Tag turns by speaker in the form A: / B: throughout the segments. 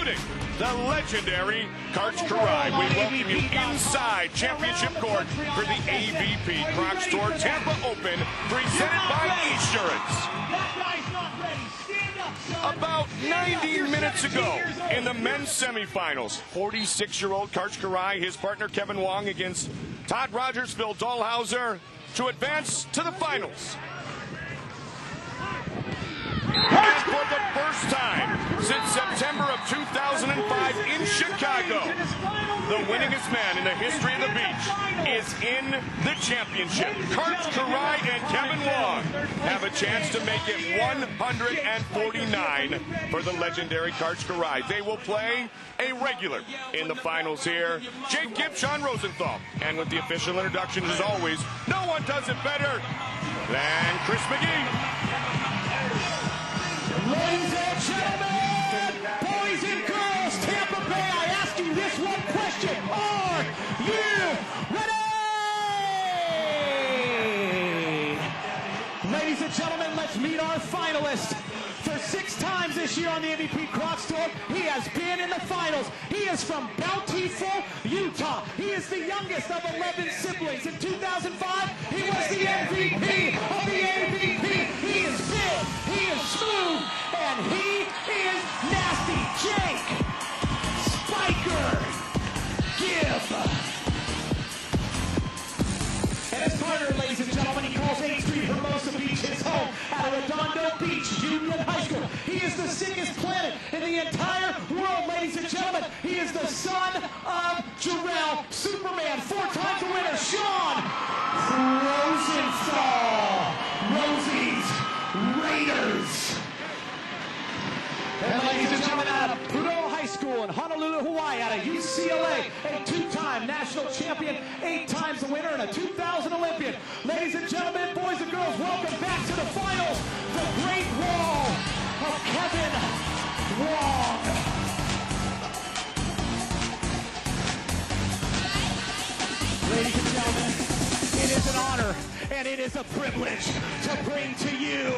A: including the legendary Karch Kiraly. We welcome you inside Championship Court for the AVP Crocs Tour Tampa Open, presented by Esurance. About 90 minutes ago in the men's semifinals, 46-year-old Karch Kiraly, his partner Kevin Wong against Todd Rogers, Phil Dahlhauser to advance to the finals. And for the first time since September of 2005 in Chicago, the winningest man in the history of the beach is in the championship. Karch Kiraly and Kevin Wong have a chance to make it 149 for the legendary Karch Kiraly. They will play a regular in the finals here. Gibb, Rosenthal. And with the official introductions, as always, no one does it better than Chris McGee.
B: Ladies and gentlemen, boys and girls, Tampa Bay, I ask you this one question. Are you ready? Ladies and gentlemen, let's meet our finalist. For 6 times this year on the AVP Crocs Tour, he has been in the finals. He is from Bountiful, Utah. He is the youngest of 11 siblings. In 2005, he was the MVP of the AVP. He is big, he is smooth, and he is nasty. Jake Spiker Gibb. And his partner, ladies and gentlemen, he calls 8th Street Hermosa Beach his home at Redondo Beach Union High School. He is the sickest planet in the entire world, ladies and gentlemen. He is the son of Jarrell Superman, 4 times the winner, Sean Rosenthal. Rosie's Raiders. And ladies and gentlemen, out of Prudhoe High School in Honolulu, Hawaii, out of UCLA, a 2-time national champion, 8 times the winner, and a 2000 Olympian. Ladies and gentlemen, boys and girls, welcome back to the finals, the Great Wall of Kevin Wong. Ladies and gentlemen, it is an honor and it is a privilege to bring to you,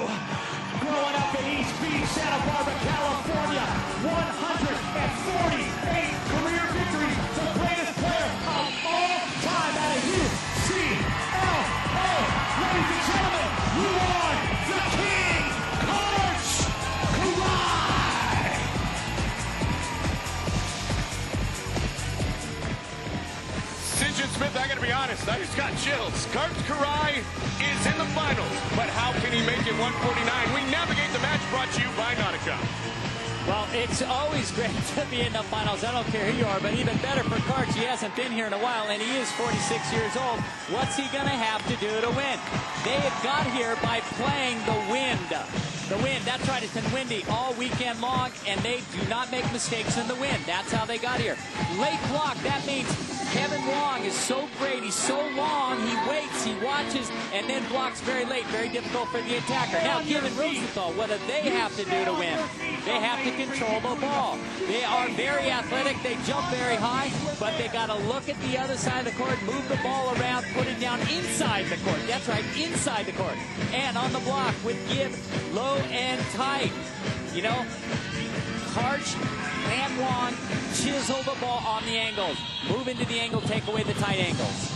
B: growing up in East Beach, Santa Barbara, California, 148 career victories, the greatest player of all time out of UCLA. Ladies and gentlemen, you are the King, Karch Kiraly.
A: Sinjin Smith, I gotta be honest, I just got chills. Karch Kiraly is in the finals, but how can he make it 149? We navigate the match, brought to you by Nautica.
C: Well, it's always great to be in the finals. I don't care who you are, but even better for Karch. He hasn't been here in a while, and he is 46 years old. What's he going to have to do to win? They have got here by playing the wind. The wind, that's right, it's been windy all weekend long, and they do not make mistakes in the wind. That's how they got here. Late block, that means Kevin Wong is so great, he's so long, he waits, he watches, and then blocks very late, very difficult for the attacker. Now, Gibb and Rosenthal, what do they have to do to win? They have to control the ball. They are very athletic, they jump very high, but they got to look at the other side of the court, move the ball around, put it down inside the court. That's right, inside the court. And on the block with Gibb, low and tight. You know, Karch and Wong chisel the ball on the angles. Move into the angle, take away the tight angles.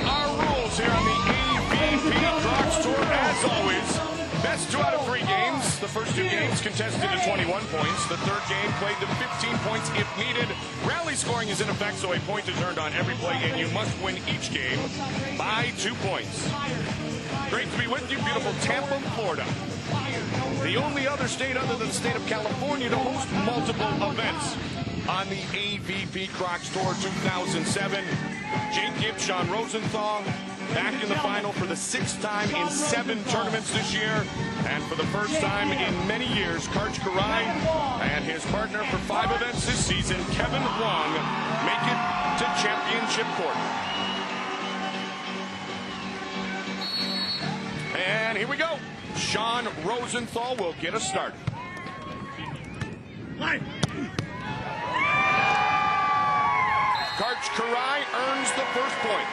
A: Our rules here on the AVP Crocs Tour, as always, best 2 out of 3 games. The first 2 games contested to 21 points. The third game played to 15 points if needed. Rally scoring is in effect, so a point is earned on every play, and you must win each game by 2 points. Great to be with you, beautiful Tampa, Florida. The only other state other than the state of California to host multiple events on the AVP Crocs Tour 2007. Jake Gibb, Sean Rosenthal, back in the final for the 6th time in 7 tournaments this year. And for the first time in many years, Karch Kiraly and his partner for 5 events this season, Kevin Wong, make it to championship court. And here we go. Sean Rosenthal will get us started. Karch Kiraly earns the first point.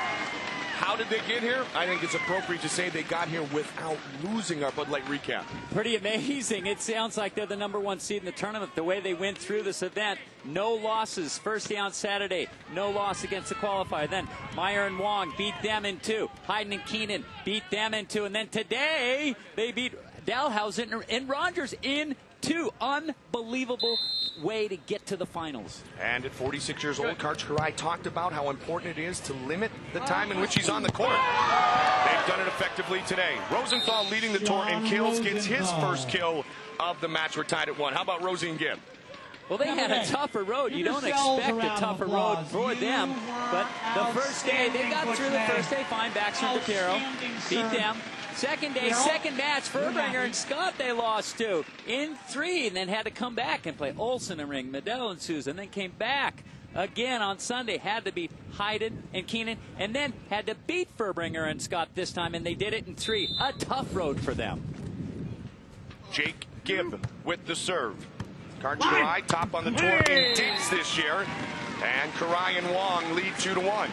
A: How did they get here? I think it's appropriate to say they got here without losing our Bud Light recap.
C: Pretty amazing. It sounds like they're the #1 seed in the tournament. The way they went through this event, no losses. First day on Saturday, no loss against the qualifier. Then Meyer and Wong beat them in 2. Hayden and Keenan beat them in 2. And then today, they beat Dalhousen and Rogers in 2. Unbelievable way to get to the finals.
A: And at 46 years old, Karch Kiraly talked about how important it is to limit the time in which he's on the court. They've done it effectively today. Rosenthal leading the tour in kills, gets his first kill of the match. We're tied at 1. How about Rosie and Gibb?
C: Well, they had a tougher road. You don't expect a tougher road for them. But the first day, they got through the first day fine. Baxter and Vaquero beat them. Second day, second match, Furbringer and Scott they lost to in 3, and then had to come back and play Olsen and Ring, Medell and Sousa, and then came back again on Sunday. Had to beat Hayden and Keenan, and then had to beat Furbringer and Scott this time, and they did it in 3. A tough road for them.
A: Jake Gibb with the serve. Karch Kiraly top on the tour in digs this year, and Kiraly and Wong lead 2-1.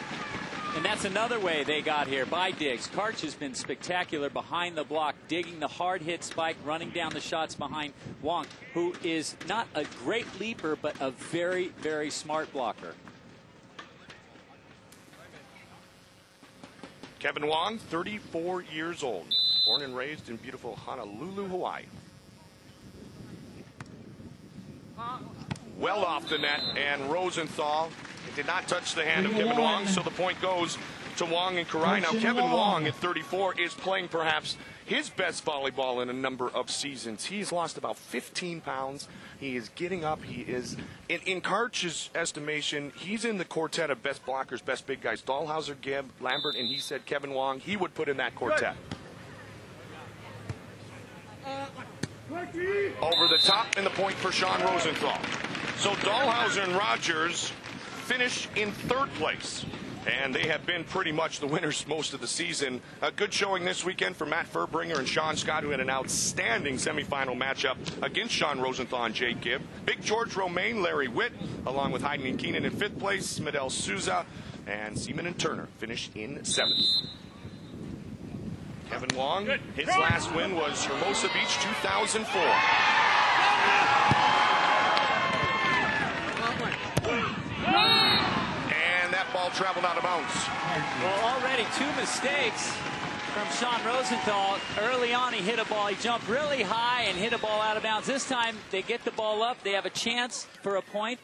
C: And that's another way they got here, by digs. Karch has been spectacular behind the block, digging the hard hit spike, running down the shots behind Wong, who is not a great leaper, but a very, very smart blocker.
A: Kevin Wong, 34 years old, born and raised in beautiful Honolulu, Hawaii. Well off the net, and Rosenthal did not touch the hand of Kevin Wong, so the point goes to Wong and Kiraly. Now, Kevin Wong at 34 is playing perhaps his best volleyball in a number of seasons. He's lost about 15 pounds. He is getting up. He is, in Karch's estimation, he's in the quartet of best blockers, best big guys. Dahlhauser, Gibb, Lambert, and he said Kevin Wong, he would put in that quartet. Over the top, and the point for Sean Rosenthal. So Dahlhauser and Rogers finish in 3rd place, and they have been pretty much the winners most of the season. A good showing this weekend for Matt Furbringer and Sean Scott, who had an outstanding semifinal matchup against Sean Rosenthal and Jake Gibb. Big George Romaine, Larry Witt, along with Hayden and Keenan in 5th place. Medell Sousa and Seaman and Turner finish in 7th. Kevin Wong, his last win was Hermosa Beach 2004. And that ball traveled out of bounds.
C: Well, already 2 mistakes from Sean Rosenthal. Early on, he hit a ball. He jumped really high and hit a ball out of bounds. This time, they get the ball up. They have a chance for a point.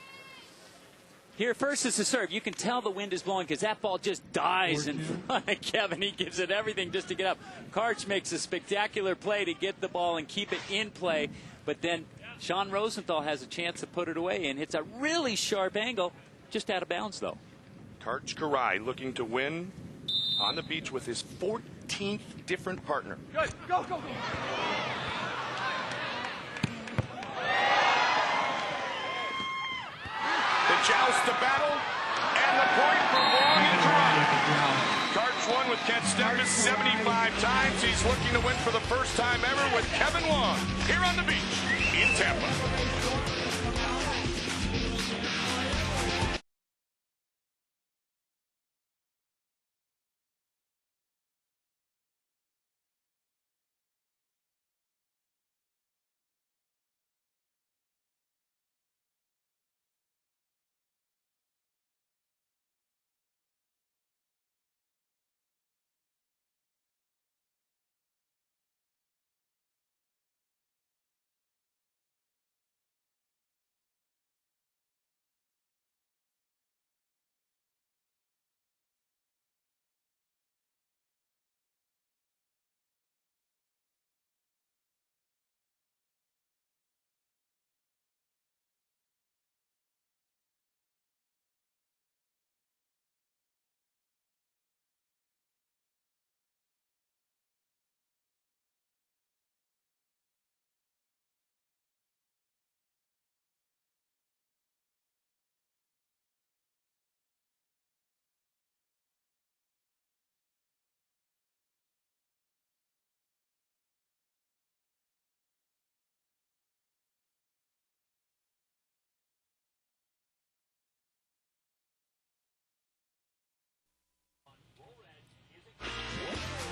C: Here, first is the serve. You can tell the wind is blowing because that ball just dies in front of Kevin. He gives it everything just to get up. Karch makes a spectacular play to get the ball and keep it in play. But then Sean Rosenthal has a chance to put it away and hits a really sharp angle, just out of bounds, though.
A: Karch Kiraly looking to win on the beach with his 14th different partner.
B: Good. Go, go, go.
A: The joust to battle, and the point for Wong and Kiraly. Karch won with Kent Steffes 75 times. He's looking to win for the first time ever with Kevin Wong here on the beach in Tampa.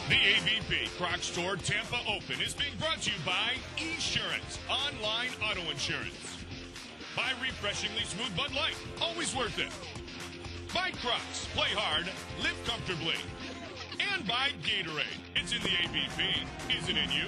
A: The AVP Crocs Tour Tampa Open is being brought to you by Esurance, online auto insurance. By refreshingly smooth Bud Light, always worth it. By Crocs, play hard, live comfortably. And by Gatorade, it's in the AVP, is it in you?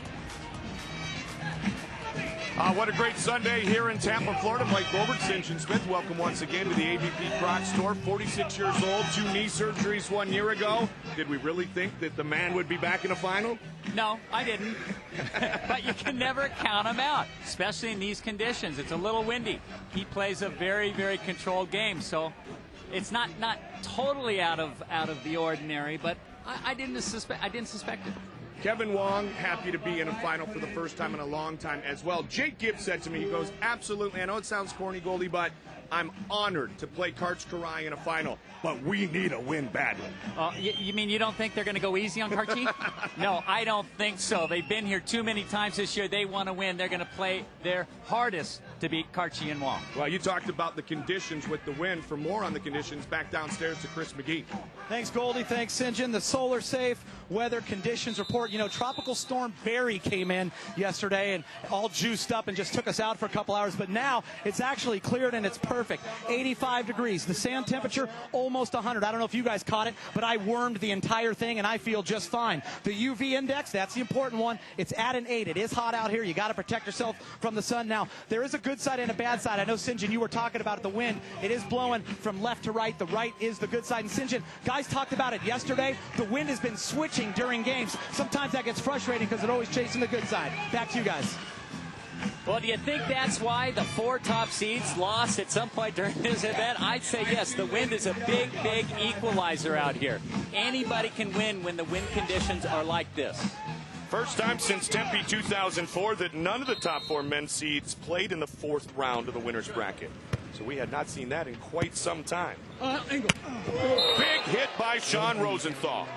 A: What a great Sunday here in Tampa, Florida. Mike Gilbert, St. John Smith, welcome once again to the AVP Crocs Tour. 46 years old, 2 knee surgeries 1 year ago. Did we really think that the man would be back in a final?
C: No, I didn't. But you can never count him out, especially in these conditions. It's a little windy. He plays a very, very controlled game, so it's not totally out of the ordinary, but I didn't suspect it.
A: Kevin Wong, happy to be in a final for the first time in a long time as well. Jake Gibb said to me, he goes, absolutely, I know it sounds corny, Goldie, but I'm honored to play Karch-Kiraly in a final, but we need a win badly.
C: You mean you don't think they're going to go easy on Karchi? No, I don't think so. They've been here too many times this year. They want to win. They're going to play their hardest to beat Karchi and Wong.
A: Well, you talked about the conditions with the win. For more on the conditions, back downstairs to Chris McGee.
B: Thanks, Goldie. Thanks, St. John. The solar safe weather conditions report. You know, Tropical Storm Barry came in yesterday and all juiced up and just took us out for a couple hours. But now it's actually cleared and it's perfect. 85 degrees. The sand temperature almost 100. I don't know if you guys caught it, but I wormed the entire thing and I feel just fine. The UV index, that's the important one. It's at an 8. It is hot out here. You got to protect yourself from the sun. Now, there is a good side and a bad side. I know, St. John, you were talking about the wind. It is blowing from left to right. The right is the good side. And St. John, guys talked about it yesterday. The wind has been switching during games. Sometimes that gets frustrating because it's always chasing the good side. Back to you guys.
C: Well, do you think that's why the 4 top seeds lost at some point during this event? I'd say yes. The wind is a big, big equalizer out here. Anybody can win when the wind conditions are like this.
A: First time since Tempe 2004 that none of the top 4 men's seeds played in the 4th round of the winner's bracket. So we had not seen that in quite some time. Big hit by Sean Rosenthal.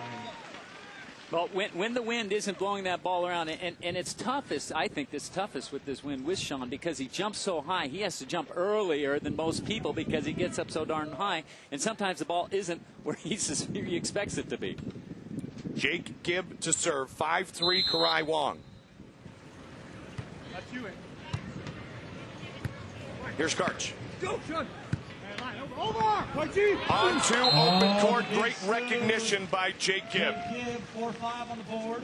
C: Well, when the wind isn't blowing that ball around, and it's toughest, I think it's toughest with this wind with Sean because he jumps so high. He has to jump earlier than most people because he gets up so darn high, and sometimes the ball isn't where he expects it to be.
A: Jake Gibb to serve, 5-3 Kiraly Wong.
D: That's you.
A: Here's Karch.
D: Go, Sean. Over!
A: On to open court. Great recognition by Jake Gibb.
B: 4-5 on the board.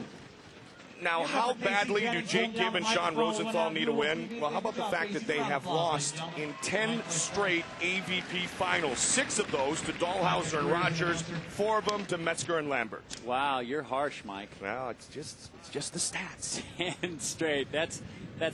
A: Now, how badly do Jake Gibb and Sean Rosenthal need a win? Well, how about the fact that they have lost in 10 straight AVP finals? 6 of those to Dahlhauser and Rogers, 4 of them to Metzger and Lambert.
C: Wow, you're harsh, Mike.
A: Well, it's just the stats.
C: 10 straight. That's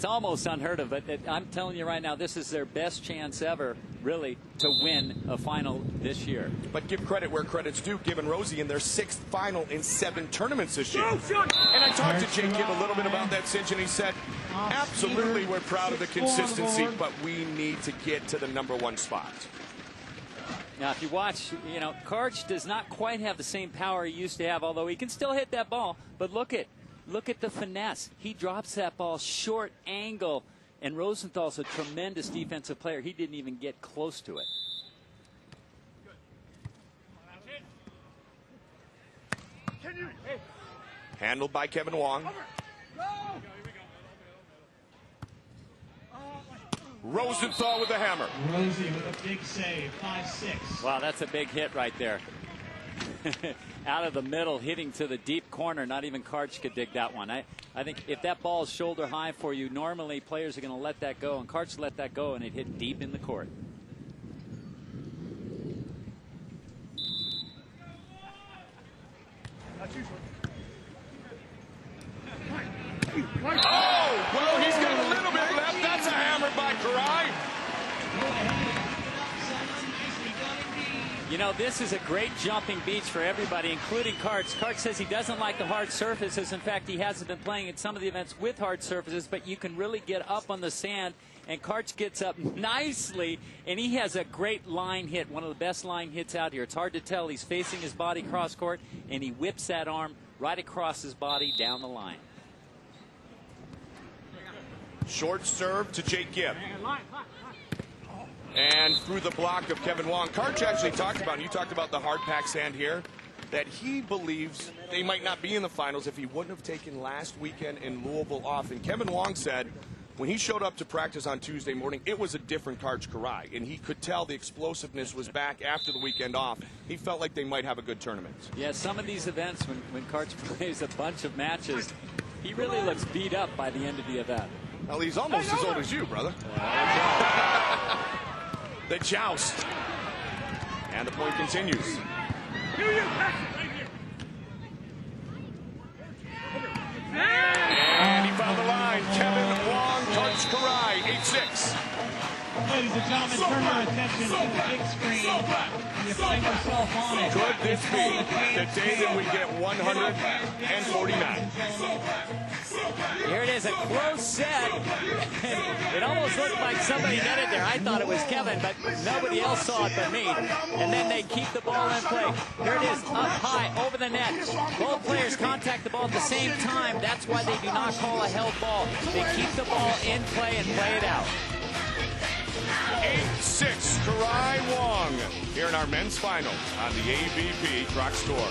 C: almost unheard of, but I'm telling you right now, this is their best chance ever, really, to win a final this year.
A: But give credit where credit's due. Gibb and Rosie in their 6th final in 7 tournaments this year. And I talked to Jake Gibb a little bit about that cinch, and he said, absolutely, we're proud of the consistency, but we need to get to the #1 spot.
C: Now, if you watch, you know, Karch does not quite have the same power he used to have, although he can still hit that ball. But look at the finesse. He drops that ball short angle, and Rosenthal's a tremendous defensive player. He didn't even get close to it.
A: Handled by Kevin Wong. Rosenthal with the hammer.
B: Rosie with a big save, 5-6.
C: Wow, that's a big hit right there. Out of the middle, hitting to the deep corner. Not even Karch could dig that one. I think if that ball is shoulder high for you, normally players are going to let that go, and Karch let that go, and it hit deep in the court.
A: Oh, well, he's got a little bit left. That's a hammer by Kiraly.
C: You know, this is a great jumping beach for everybody, including Karch. Karch says he doesn't like the hard surfaces. In fact, he hasn't been playing at some of the events with hard surfaces, but you can really get up on the sand, and Karch gets up nicely, and he has a great line hit, one of the best line hits out here. It's hard to tell. He's facing his body cross court, and he whips that arm right across his body down the line.
A: Short serve to Jake Gibb. And through the block of Kevin Wong. Karch actually talked about, and you talked about the hard pack sand here. that he believes they might not be in the finals if he wouldn't have taken last weekend in Louisville off. And Kevin Wong said when he showed up to practice on Tuesday morning, it was a different Karch-Kiraly, and he could tell the explosiveness was back after the weekend off. He felt like they might have a good tournament. Yeah, some of these events, when Karch plays a bunch of matches, he really looks beat up by the end of the event. Well, he's almost as old as you, brother. The joust. And the point continues. And he found the line. Kevin Wong, Karch-Kiraly, 8-6.
B: Ladies and gentlemen, turn your attention to the big screen. You find yourself on it.
A: Could this be the day that we get 149?
C: Here it is, a close set. It almost looked like somebody netted there. I thought it was Kevin, but nobody else saw it but me. And then they keep the ball in play. Here it is, up high, over the net. Both players contact the ball at the same time. That's why they do not call a held ball. They keep the ball in play and play it out.
A: 8-6, Kiraly Wong here in our men's final on the AVP Crocs Tour.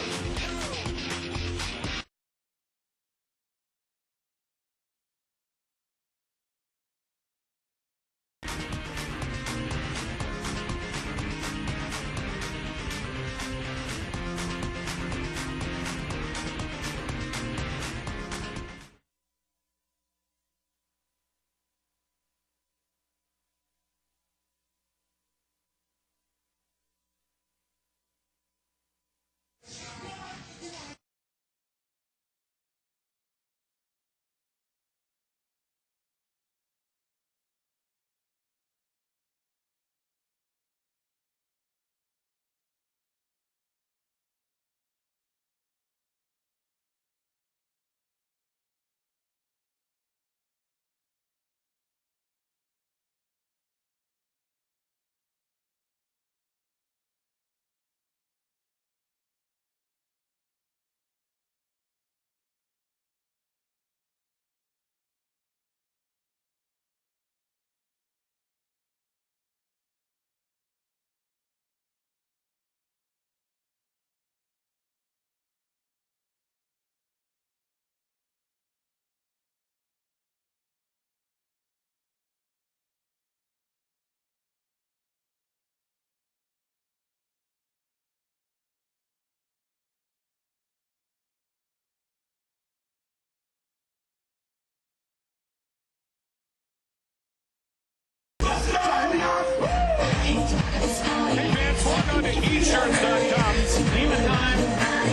A: Log on to eShirts.com.
B: Lima time.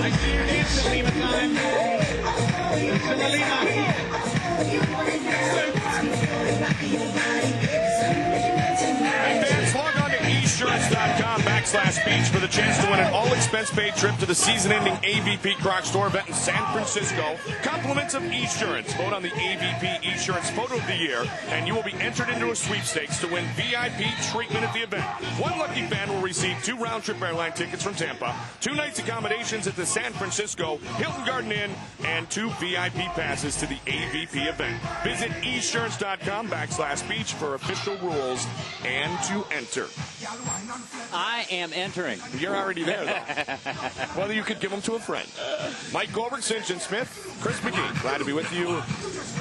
B: I see your hands at Lima time. It's in the Lima.
A: Fans, log on to eShirts.com/beach for the chance to win an all-expense-paid trip to the season-ending AVP Crocs Tour event in San Francisco. Compliments of eShirts. Vote on the AVP eShirts Photo of the Year, and you will be entered into a sweepstakes to win VIP treatment at the event. One lucky fan will receive 2 round-trip airline tickets from Tampa, 2 nights accommodations at the San Francisco Hilton Garden Inn, and 2 VIP passes to the AVP event. Visit eShirts.com/beach for official rules and to enter.
C: I am entering.
A: You're already there, though. Well, you could give them to a friend. Mike Goldberg, St. John Smith, Chris McGee. Glad to be with you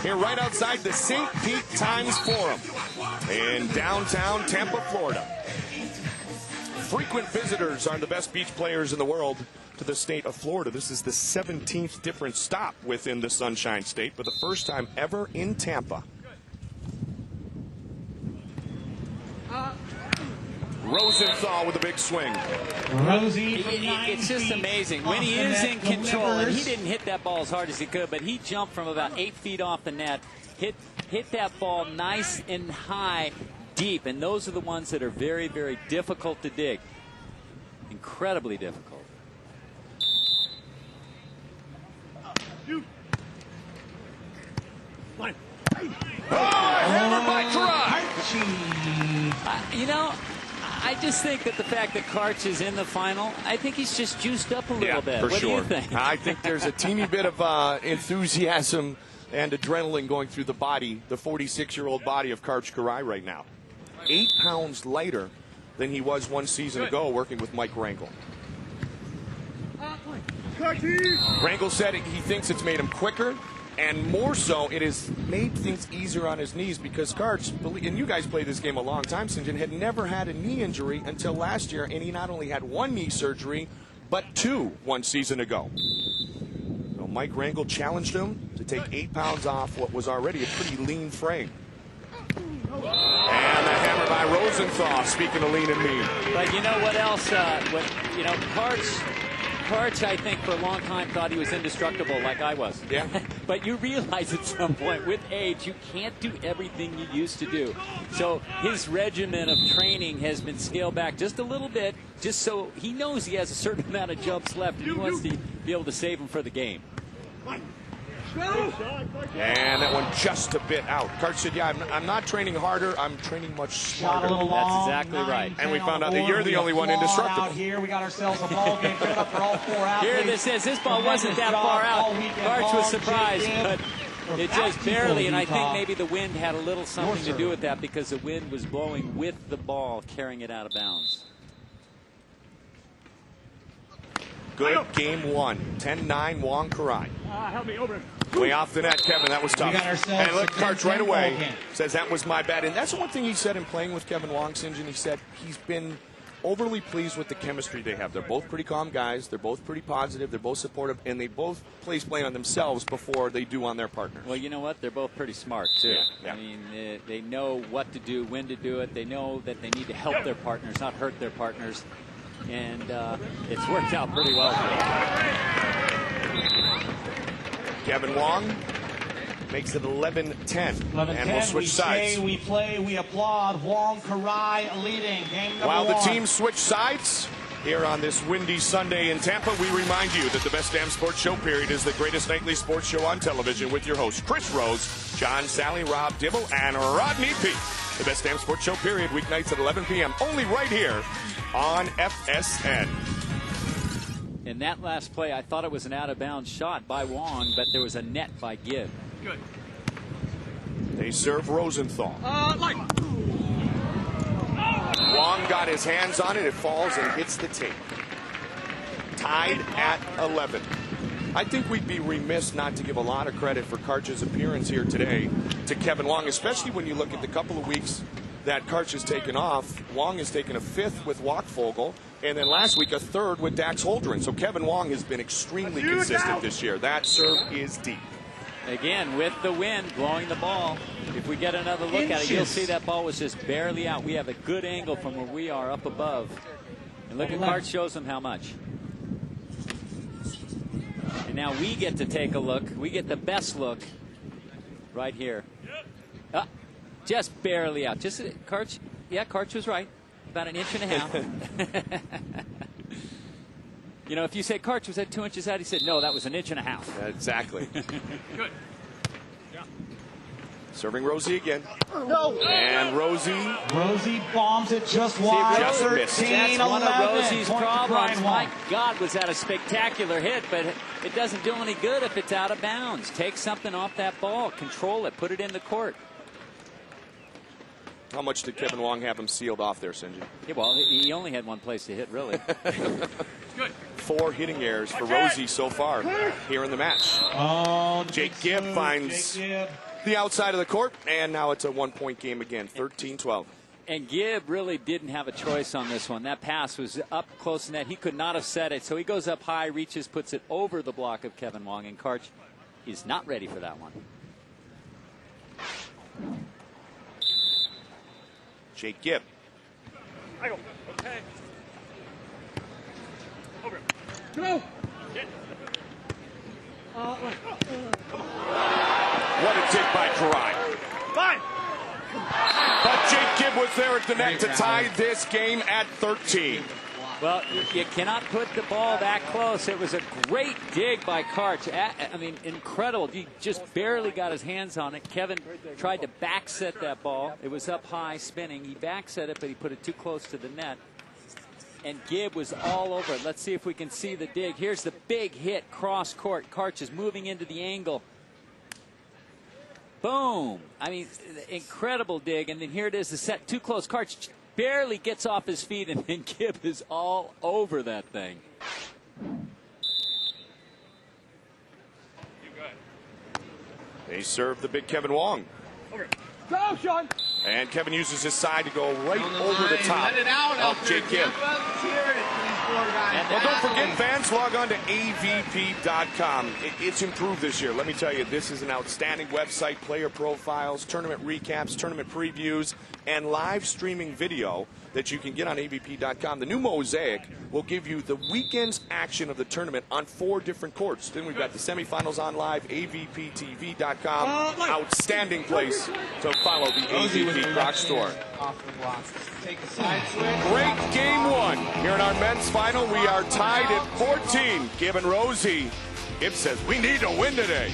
A: here right outside the St. Pete Times Forum in downtown Tampa, Florida. Frequent visitors are the best beach players in the world to the state of Florida. This is the 17th different stop within the Sunshine State, for the first time ever in Tampa. Rosenthal with a big swing.
B: Rosie,
C: it's just amazing. When he is in control, and he didn't hit that ball as hard as he could, but he jumped from about 8 feet off the net, hit that ball nice and high, deep, and those are the ones that are very, very difficult to dig. Incredibly difficult.
A: Hammered by Kiraly.
C: You know, I just think that the fact that Karch is in the final, I think he's just juiced up a little bit.
A: For
C: what
A: sure.
C: do you think?
A: I think there's a teeny bit of enthusiasm and adrenaline going through the body, the 46-year-old body of Karch-Kiraly right now. 8 pounds lighter than he was one season ago working with Mike Rankle. Rangel said he thinks it's made him quicker, and more so, it has made things easier on his knees because Karch, and you guys played this game a long time, St. John, had never had a knee injury until last year, and he not only had one knee surgery, but two 1 season ago. So Mike Rangel challenged him to take 8 pounds off what was already a pretty lean frame. And the hammer by Rosenthal, speaking of lean and mean.
C: But you know what else? Karch, I think, for a long time thought he was indestructible like I was.
A: Yeah.
C: But you realize at some point, with age, you can't do everything you used to do. So his regimen of training has been scaled back just a little bit, just so he knows he has a certain amount of jumps left, and he wants to be able to save them for the game.
A: And that one just a bit out. Karch said, yeah, I'm not training harder. I'm training much smarter.
C: That's exactly right.
A: And we found out that you're the only one indestructible.
B: Out here, we got ourselves a ball game coming up for all 4 athletes.
C: Here this ball wasn't that far out. Karch was surprised, but it just barely, and I think maybe the wind had a little something to do with that because the wind was blowing with the ball, carrying it out of bounds.
A: Good game one. 10-9 Wong Karai.
D: Help me over.
A: Way off the net, Kevin. That was tough. And look, Karch right away says that was my bad. And that's the one thing he said in playing with Kevin Wong, St. John. He said he's been overly pleased with the chemistry they have. They're both pretty calm guys. They're both pretty positive. They're both supportive. And they both play on themselves before they do on their partners.
C: Well, you know what? They're both pretty smart, too.
A: Yeah.
C: I mean, they know what to do, when to do it. They know that they need to help their partners, not hurt their partners. And it's worked out pretty well for them.
A: Kevin Wong makes it 11-10. And we'll switch sides.
B: We play, we applaud. Wong Karai leading game number
A: While the
B: one.
A: teams switch sides, here on this windy Sunday in Tampa, we remind you that the Best Damn Sports Show period is the greatest nightly sports show on television with your hosts Chris Rose, John Sally, Rob Dibble, and Rodney Peete. The Best Damn Sports Show period, weeknights at 11 p.m. only right here on FSN.
C: In that last play, I thought it was an out-of-bounds shot by Wong, but there was a net by Gibb.
D: Good.
A: They serve Rosenthal. Wong got his hands on it. It falls and hits the tape. Tied at 11. I think we'd be remiss not to give a lot of credit for Karch's appearance here today to Kevin Wong, especially when you look at the couple of weeks that Karch has taken off. Wong has taken a 5th with Wachvogel, and then last week a 3rd with Dax Holdren. So Kevin Wong has been extremely consistent this year. That serve is deep.
C: Again, with the wind blowing the ball, if we get another look at it, you'll see that ball was just barely out. We have a good angle from where we are up above. And look at Karch shows them how much. And now we get to take a look. We get the best look right here. Just barely out. Just Karch. Yeah, Karch was right. About an inch and a half. You know, if you say Karch was that 2 inches out, he said, no, that was an inch and a half.
A: Exactly.
D: Good. Yeah.
A: Serving Rosie again. No. And Rosie
B: bombs it just wide.
A: Just missed.
B: 13,
C: That's one
B: 11.
C: of Rosie's
B: Point to
C: problems.
B: Karai.
C: My God, was that a spectacular hit, but it doesn't do any good if it's out of bounds. Take something off that ball. Control it. Put it in the court.
A: How much did Kevin Wong have him sealed off there, St. John?
C: Yeah, well, he only had one place to hit, really.
D: Good.
A: 4 hitting errors for Rosie so far here in the match.
B: Oh,
A: Jake Gibb finds the outside of the court, and now it's a 1-point game again, 13-12.
C: And Gibb really didn't have a choice on this one. That pass was up close to net. He could not have set it, so he goes up high, reaches, puts it over the block of Kevin Wong, and Karch is not ready for that one.
A: Jake Gibb.
D: I go. Okay. Over. Go.
A: What a dig by Karai.
D: Fine.
A: But Jake Gibb was there at the net to tie this game at 13.
C: Well, you cannot put the ball that close. It was a great dig by Karch. I mean, incredible. He just barely got his hands on it. Kevin tried to back set that ball. It was up high, spinning. He back set it, but he put it too close to the net. And Gibb was all over it. Let's see if we can see the dig. Here's the big hit, cross court. Karch is moving into the angle. Boom. I mean, incredible dig. And then here it is, the set too close. Karch barely gets off his feet, and then Gibb is all over that thing.
A: They serve the big Kevin Wong.
D: Go, Sean.
A: And Kevin uses his side to go right over the top of Jake Gibb. Well, don't forget, fans, log on to AVP.com. It's improved this year. Let me tell you, this is an outstanding website. Player profiles, tournament recaps, tournament previews, and live streaming video that you can get on AVP.com. The new Mosaic will give you the weekend's action of the tournament on 4 different courts. Then we've got the semifinals on live, AVPTV.com. Outstanding place to follow the AVP Croc Store.
E: Off the block. Take a side switch.
A: Great game 1. Here in our men's final, we are tied at 14. Gibb and Rosie. Gibb says, we need to win today.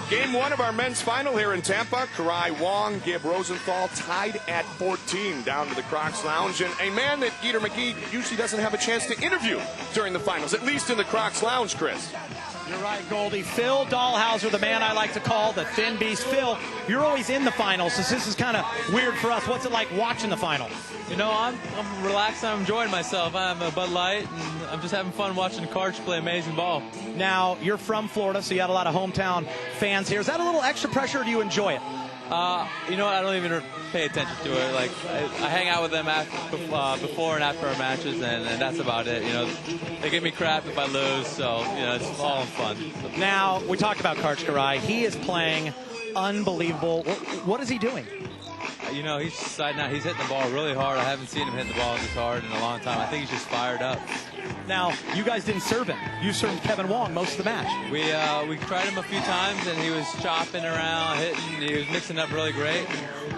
A: Game 1 of our men's final here in Tampa. Karai, Wong, Gibb, Rosenthal tied at 14 down to the Crocs Lounge. And a man that Geeter McGee usually doesn't have a chance to interview during the finals, at least in the Crocs Lounge, Chris.
B: You're right, Goldie. Phil Dahlhauser, the man I like to call the Thin Beast. Phil, you're always in the finals, so this is kind of weird for us. What's it like watching the final?
F: You know, I'm relaxed. I'm enjoying myself. I'm a Bud Light, and I'm just having fun watching the Cards play amazing ball.
B: Now, you're from Florida, so you got a lot of hometown fans here. Is that a little extra pressure, or do you enjoy it?
F: You know what? I don't even pay attention to it. Like, I hang out with them before and after our matches, and that's about it. You know, they give me crap if I lose, so, you know, it's all fun.
B: Now, we talked about Karch Karai. He is playing unbelievable. What is he doing?
F: You know, he's deciding now he's hitting the ball really hard. I haven't seen him hit the ball this hard in a long time. I think he's just fired up.
B: Now, you guys didn't serve him. You served Kevin Wong most of the match.
F: We tried him a few times, and he was chopping around, hitting. He was mixing up really great.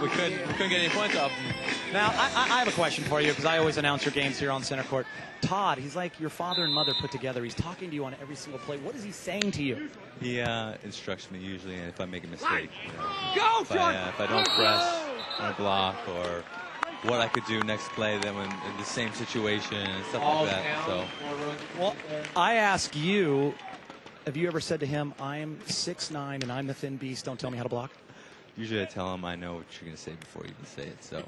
F: We couldn't get any points off him.
B: Now, I have a question for you, because I always announce your games here on Center Court. Todd, he's like your father and mother put together. He's talking to you on every single play. What is he saying to you?
F: He instructs me usually if I make a mistake.
D: Go,
F: if I don't press or block, or what I could do next play then when in the same situation and stuff like that. So,
B: well, I ask you, have you ever said to him, I'm 6'9" and I'm the Thin Beast, don't tell me how to block?
F: Usually I tell him I know what you're going to say before you even say it, so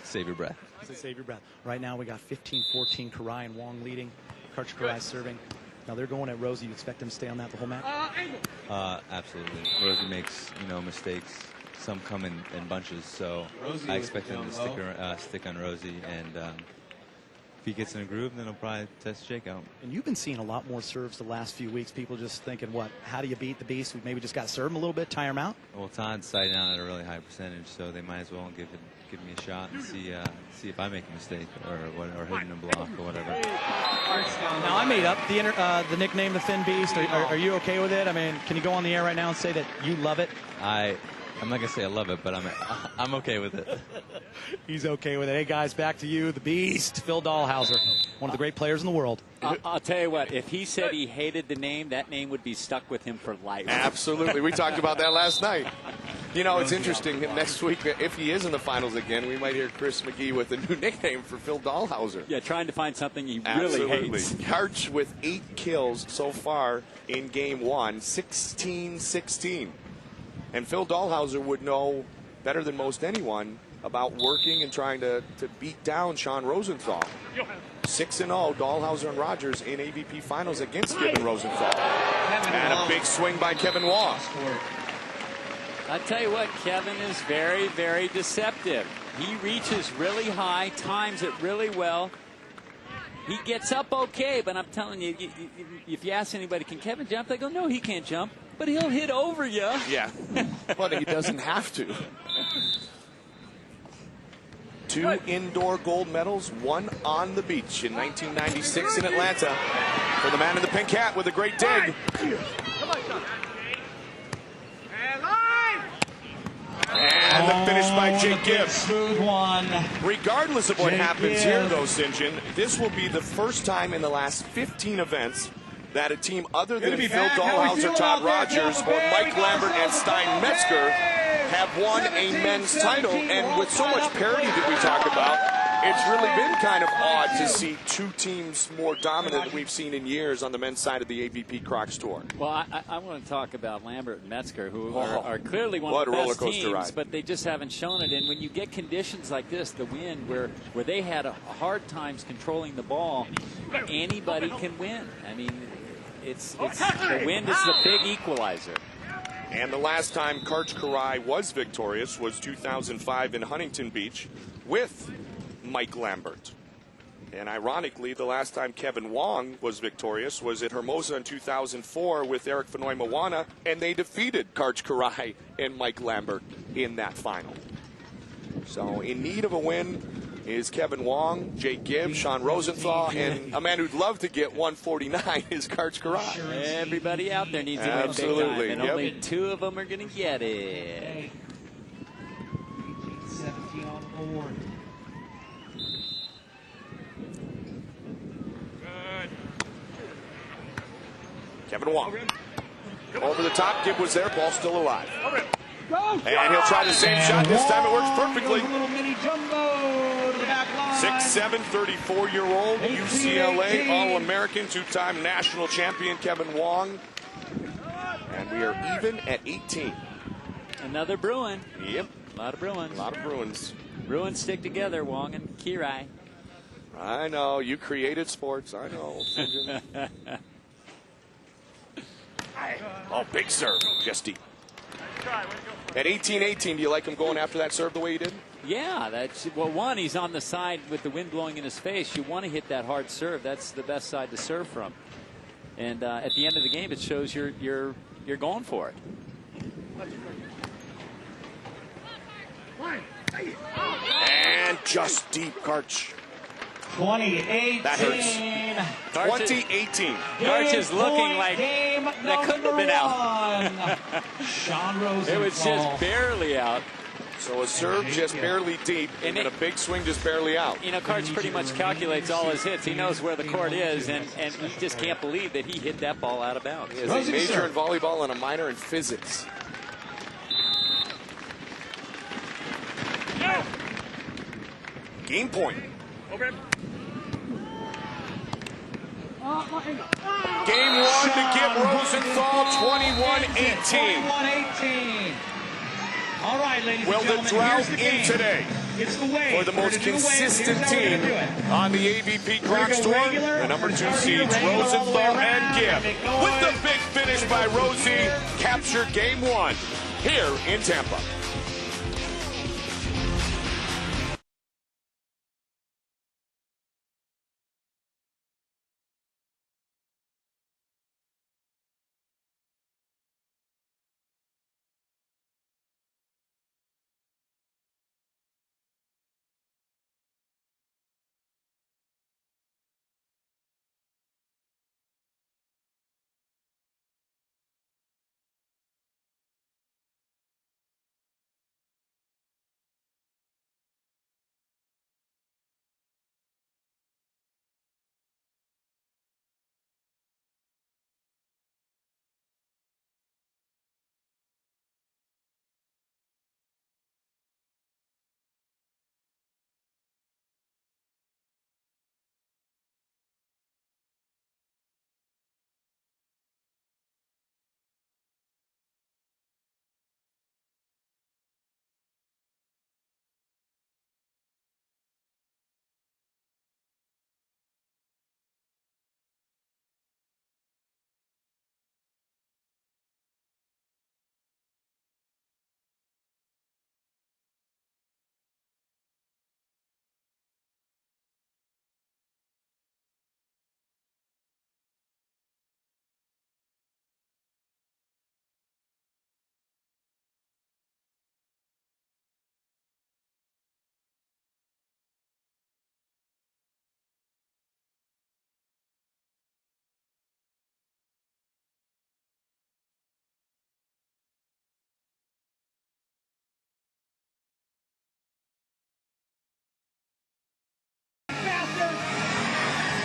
F: save your breath.
B: Save your breath. Right now we got 15-14, Karai and Wong leading. Karch Karai serving. Now they're going at Rosie. You expect them to stay on that the whole match?
F: Absolutely. Rosie makes, you know, mistakes. Some come in bunches, so I expect him to stick on Rosie, and if he gets in a groove, then he'll probably test Jake out.
B: And you've been seeing a lot more serves the last few weeks. People just thinking, what, how do you beat the Beast? We maybe just got to serve him a little bit, tire him out?
F: Well, Todd's sighting out at a really high percentage, so they might as well give me a shot and see if I make a mistake or hitting a block or whatever.
B: Now, I made up the nickname the Thin Beast. Are you okay with it? I mean, can you go on the air right now and say that you love it?
F: I'm not gonna say I love it, but I'm okay with it.
B: He's okay with it. Hey, guys, back to you, the beast, Phil Dahlhauser, one of the great players in the world.
C: I'll tell you what, if he said he hated the name, that name would be stuck with him for life.
A: Absolutely. We talked about that last night. You know, it's interesting. Next week, if he is in the finals again, we might hear Chris McGee with a new nickname for Phil Dahlhauser.
C: Yeah, trying to find something he
A: Absolutely.
C: really hates.
A: Karch with 8 kills so far in game 1, 16-16. And Phil Dahlhauser would know better than most anyone about working and trying to beat down Sean Rosenthal. 6-0, Dahlhauser and Rogers in AVP finals against Gibb and Rosenthal. And a big swing by Kevin Wong.
C: I tell you what, Kevin is very, very deceptive. He reaches really high, times it really well. He gets up okay, but I'm telling you, if you ask anybody, can Kevin jump? They go, no, he can't jump, but he'll hit over you.
A: Yeah, but he doesn't have to. 2 indoor gold medals, 1 on the beach in 1996 in Atlanta for the man in the pink hat with a great dig. And the finish by Jake Gibb.
B: Smooth one.
A: Regardless of what happens here, though, St. John, this will be the first time in the last 15 events that a team other than Phil Dahlhauser, Todd Rogers, or Mike Lambert and Stein Metzger have won a men's title. And with so much parity that we talk about, it's really been kind of odd to see 2 teams more dominant than we've seen in years on the men's side of the AVP Crocs Tour.
C: Well, I want to talk about Lambert and Metzger, who are clearly one of the best teams,
A: ride.
C: but they just haven't shown it. And when you get conditions like this, the wind, where they had a hard times controlling the ball, anybody can win. I mean, it's the wind is the big equalizer.
A: And the last time Karch Karai was victorious was 2005 in Huntington Beach with Mike Lambert. And ironically, the last time Kevin Wong was victorious was at Hermosa in 2004 with Eric Fenoy Moana, and they defeated Karch Karai and Mike Lambert in that final. So in need of a win is Kevin Wong, Jake Gibb, Sean Rosenthal, and a man who'd love to get 149 is Karch Karai.
C: Everybody out there needs to win big time, and only 2 of them are going to get it.
B: 17 on the board.
A: Kevin Wong. Over the top, Gibb was there, ball still alive. And he'll try the same shot. This time it works perfectly. 6'7", 34-year-old UCLA All-American, 2-time national champion Kevin Wong. And we are even at 18.
C: Another Bruin.
A: Yep.
C: A lot of Bruins.
A: A lot of Bruins.
C: Bruins stick together, Wong and Kirai.
A: I know. You created sports. I know. Oh, big serve. Just deep. At 18-18, do you like him going after that serve the way he did?
C: Yeah, that's well. One, he's on the side with the wind blowing in his face. You want to hit that hard serve. That's the best side to serve from. And at the end of the game, it shows you're going for it.
A: And just deep, Karch.
B: 2018.
A: That hurts. 2018.
C: Karch is looking like that couldn't have been out.
B: Sean Rosenthal.
C: It was just barely out.
A: So a serve just barely deep, and then a big swing just barely out.
C: You know, Karch pretty much calculates all his hits. He knows where the court is, and he just can't believe that he hit that ball out of bounds.
A: He has a major in volleyball and a minor in physics. Game point. Game 1 to Gibb Rosenthal, 21-18.
B: 21-18. All right, ladies
A: Will
B: and
A: the
B: gentlemen,
A: drought
B: here's the
A: end
B: game.
A: today
B: It's the way
A: for the most consistent team on the AVP Crocs Tour? The number 2 seeds, Rosenthal and Gibb. With the big finish by Rosie, capture Game 1 here in Tampa.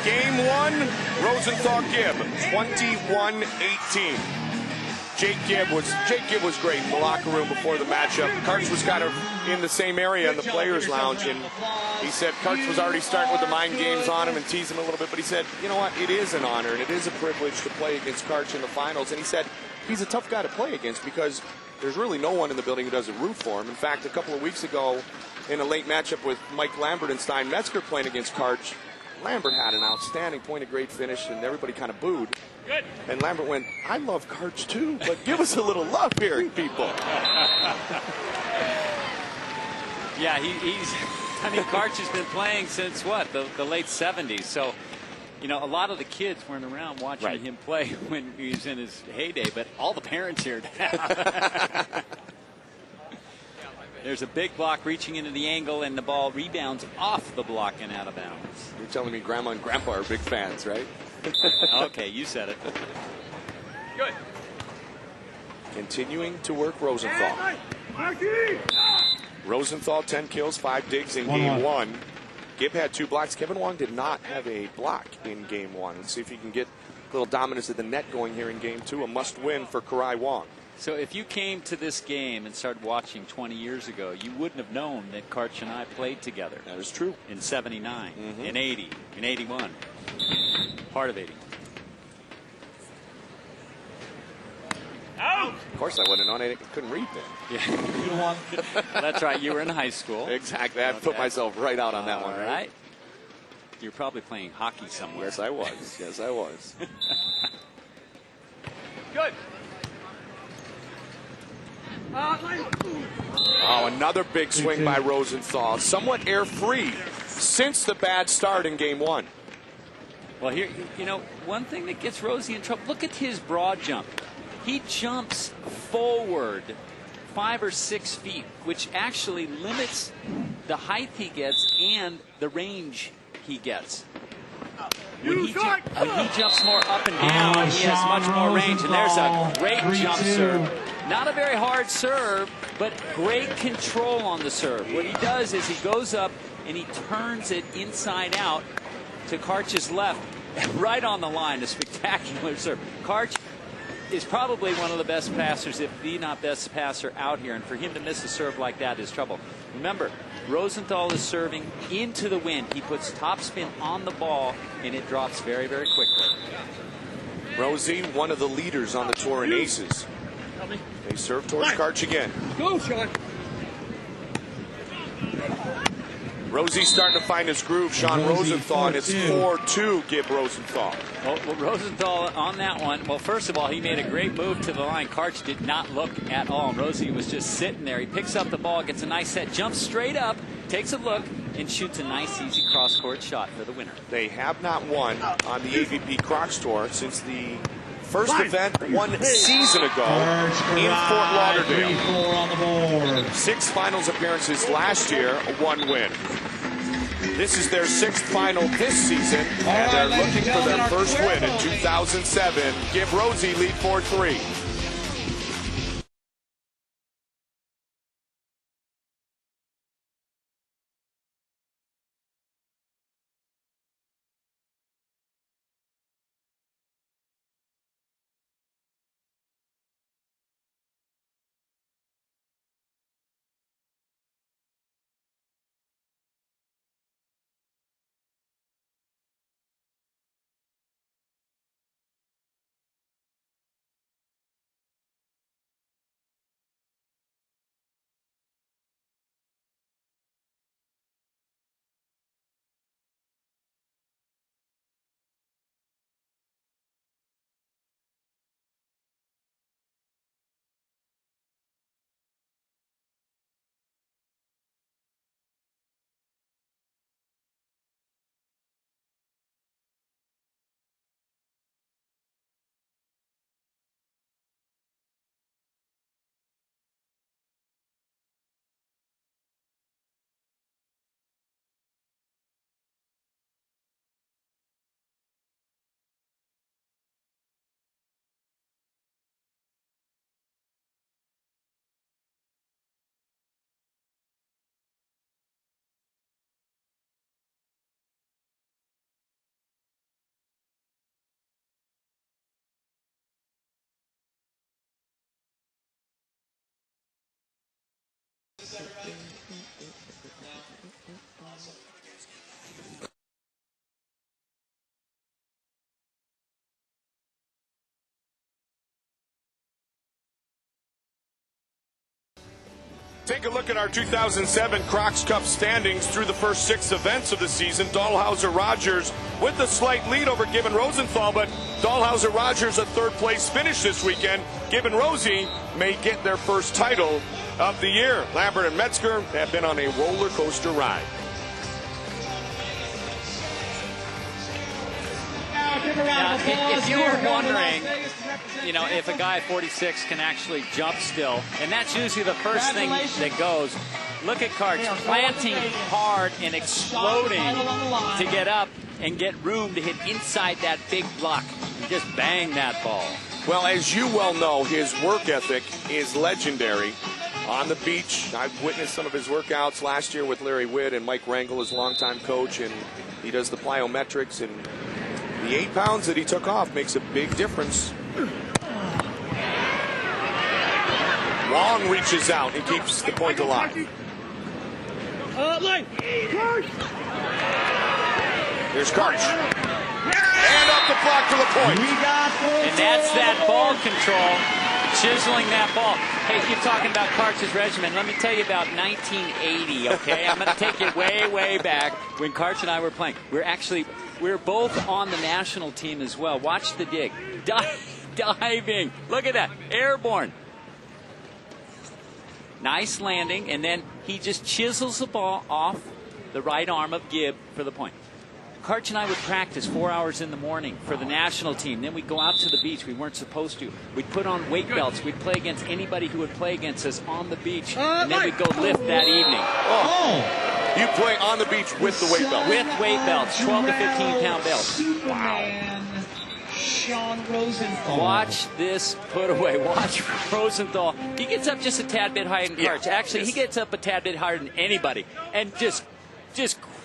A: Game 1, Rosenthal Gibb, 21-18. Jake Gibb was great in the locker room before the matchup. Karch was kind of in the same area in the players' lounge, and he said Karch was already starting with the mind games on him and teasing him a little bit, but he said, you know what, it is an honor and it is a privilege to play against Karch in the finals. And he said he's a tough guy to play against because there's really no one in the building who doesn't root for him. In fact, a couple of weeks ago in a late matchup with Mike Lambert and Stein Metzger playing against Karch, Lambert had an outstanding point of great finish, and everybody kind of booed.
D: Good.
A: And Lambert went, I love Karch too, but give us a little love here, people.
C: Yeah, I mean, Karch has been playing since what, the late 70s. So, you know, a lot of the kids weren't around watching him play when he was in his heyday, but all the parents here now. There's a big block reaching into the angle, and the ball rebounds off the block and out of bounds.
A: You're telling me Grandma and Grandpa are big fans, right?
C: Okay, you said it.
D: Good.
A: Continuing to work Rosenthal. Rosenthal, 10 kills, 5 digs in game 1. Gibb had 2 blocks. Kevin Wong did not have a block in game 1. Let's see if he can get a little dominance at the net going here in game 2. A must-win for Karai Wong.
C: So if you came to this game and started watching 20 years ago, you wouldn't have known that Karch and I played together.
A: That is true.
C: In 79, in 80, in 81, part of 80.
D: Out.
A: Of course I wouldn't have known. I couldn't read then.
C: Yeah. That's right. You were in high school.
A: Exactly. I put myself right out on that one.
C: All right. You're probably playing hockey somewhere.
A: Yes, I was. Yes, I was.
D: Good.
A: Oh, another big swing by Rosenthal. Somewhat air-free since the bad start in game 1.
C: Well, here, you know, one thing that gets Rosie in trouble, look at his broad jump. He jumps forward 5 or 6 feet, which actually limits the height he gets and the range he gets. When he jumps more up and down, he has much more range, and there's a great jump serve. Not a very hard serve, but great control on the serve. What he does is he goes up and he turns it inside out to Karch's left, right on the line. A spectacular serve. Karch is probably one of the best passers, if the not best passer out here, and for him to miss a serve like that is trouble. Remember, Rosenthal is serving into the wind. He puts topspin on the ball, and it drops very, very quickly.
A: Rosie, one of the leaders on the tour in aces. They serve towards Karch again.
D: Go, Sean.
A: Rosie's starting to find his groove. Sean Rosenthal, and it's 4-2 Gibb Rosenthal.
C: Well, Rosenthal on that one. Well, first of all, he made a great move to the line. Karch did not look at all. Rosie was just sitting there. He picks up the ball, gets a nice set, jumps straight up, takes a look, and shoots a nice, easy cross-court shot for the winner.
A: They have not won on the AVP Crocs Tour since the first event 1 season ago in Fort Lauderdale. 6 finals appearances last year, 1 win. This is their 6th final this season, and they're looking for their first win in 2007. Give Rosie lead 4-3. Take a look at our 2007 Crocs Cup standings through the first 6 events of the season. Dahlhauser-Rogers with a slight lead over Gibb and Rosenthal, but Dahlhauser-Rogers a third-place finish this weekend. Gibb and Rosie may get their first title of the year. Lambert and Metzger have been on a roller coaster ride.
C: Now, if you were wondering, you know, if a guy 46 can actually jump still, and that's usually the first thing that goes. Look at Karch planting hard and exploding to get up and get room to hit inside that big block. He just banged that ball.
A: Well, as you well know, his work ethic is legendary. On the beach, I've witnessed some of his workouts last year with Larry Witt and Mike Rangel, his longtime coach, and he does the plyometrics, and the 8 pounds that he took off makes a big difference. Wong reaches out and keeps the point alive. Here's Karch. And up the block for the point.
C: And that's that ball control, chiseling that ball. Hey, you're talking about Karch's regimen. Let me tell you about 1980, okay? I'm going to take it way, way back when Karch and I were playing. We're both on the national team as well. Watch the dig. Diving. Look at that. Airborne. Nice landing, and then he just chisels the ball off the right arm of Gibb for the point. Karch and I would practice 4 hours in the morning for the national team. Then we'd go out to the beach. We weren't supposed to. We'd put on weight belts. We'd play against anybody who would play against us on the beach. And then we'd go lift that evening.
A: Oh. You play on the beach with the weight belts?
C: With weight belts, 12 to 15-pound belts.
B: Wow. Sean Rosenthal.
C: Watch this put away. Watch Rosenthal. He gets up just a tad bit higher than Karch. Actually, he gets up a tad bit higher than anybody. And just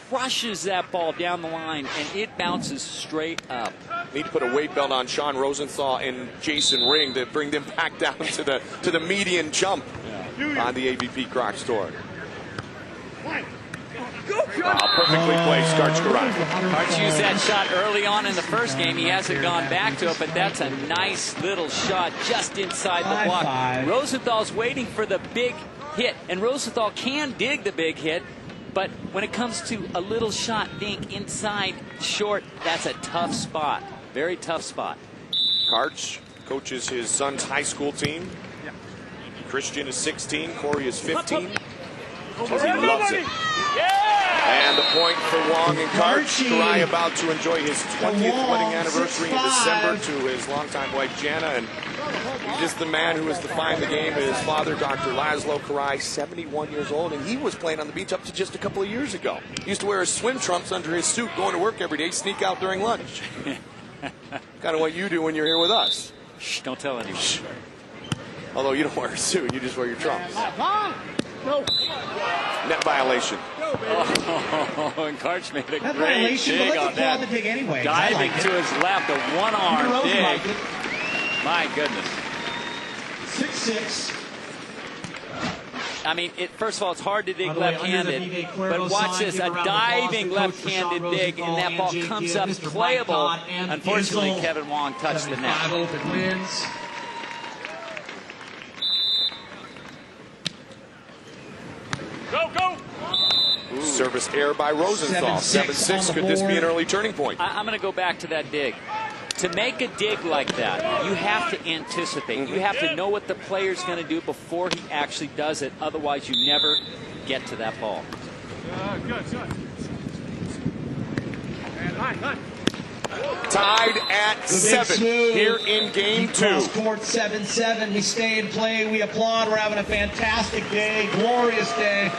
C: crushes that ball down the line, and it bounces straight up.
A: Need to put a weight belt on Sean Rosenthal and Jason Ring to bring them back down to the median jump on the AVP Crocs Tour. Perfectly placed, Karch Garage.
C: Karch used that shot early on in the first game. He hasn't gone back to it, but that's a nice little shot just inside the block. Rosenthal's waiting for the big hit, and Rosenthal can dig the big hit, but when it comes to a little shot dink inside short, that's a tough spot. Very tough spot.
A: Karch coaches his son's high school team. Christian is 16, Corey is 15. He loves it. And the point for Wong and Karch. Karai about to enjoy his 20th wedding anniversary in December to his longtime wife Jana, and he's just the man who has defined the game. His father, Dr. Laszlo Karai, 71 years old, and he was playing on the beach up to just a couple of years ago. He used to wear his swim trunks under his suit, going to work every day, sneak out during lunch. Kind of what you do when you're here with us.
C: Shh, don't tell anyone.
A: Shh. Although you don't wear a suit, you just wear your trunks. Net violation.
C: Oh, and Karch made a
B: That
C: great
B: violation,
C: dig
B: but
C: on
B: let's applaud
C: that.
B: the dig anyway.
C: Diving to his left, a one-arm dig. My goodness.
B: 6-6.
C: I mean, first of all, it's hard to dig left-handed, but watch this, a diving left-handed dig, and that ball comes up playable. Unfortunately, Kevin Wong touched the net.
B: Open wins.
D: Go!
A: Service error by Rosenthal. 7-6. Could this be an early turning point?
C: I'm going to go back to that dig. To make a dig like that, you have to anticipate. You have to know what the player's going to do before he actually does it. Otherwise, you never get to that ball.
D: Good. High.
A: Tied at 7 here in game 2.
B: Court 7-7. We stay and play. We applaud. We're having a fantastic day, glorious day.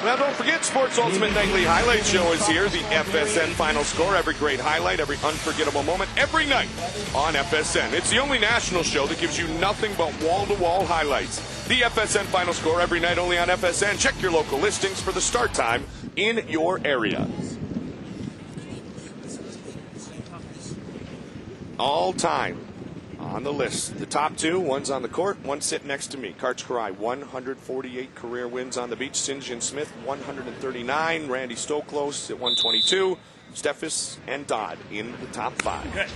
A: Now, don't forget, Sports Ultimate Nightly Highlight Show is here. The FSN Final Score. Every great highlight, every unforgettable moment, every night on FSN. It's the only national show that gives you nothing but wall-to-wall highlights. The FSN Final Score every night only on FSN. Check your local listings for the start time in your area. All time on the list. The top two, one's on the court, one sitting next to me. Karch Karai, 148 career wins on the beach. St. John Smith, 139. Randy Stoklos at 122. Steffes and Dodd in the top 5.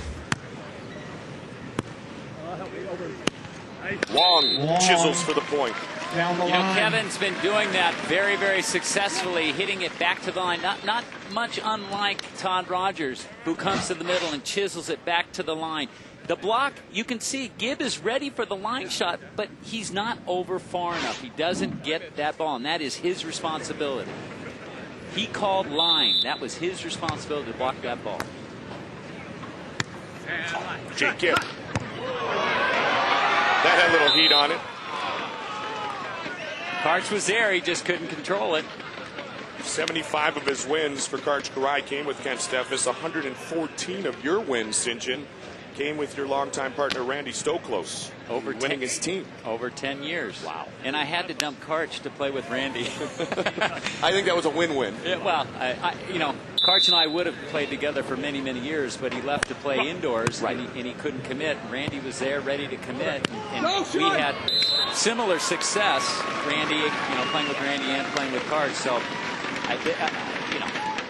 A: Wong chisels for the point.
C: Kevin's been doing that very, very successfully, hitting it back to the line. Not much unlike Todd Rogers, who comes to the middle and chisels it back to the line. The block, you can see Gibb is ready for the line shot, but he's not over far enough. He doesn't get that ball, and that is his responsibility. He called line. That was his responsibility to block that ball.
A: Jake Gibb. That had a little heat on it.
C: Karch was there. He just couldn't control it.
A: 75 of his wins for Karch Karai came with Kent Steffes. 114 of your wins, St. John, came with your longtime partner Randy Stoklos, winning his team.
C: Over 10 years. Wow. And I had to dump Karch to play with Randy.
A: I think that was a win-win.
C: Yeah, well, Karch and I would have played together for many, many years, but he left to play indoors, and he couldn't commit. Randy was there, ready to commit, and we had similar success. Randy, playing with Randy and playing with Karch. So,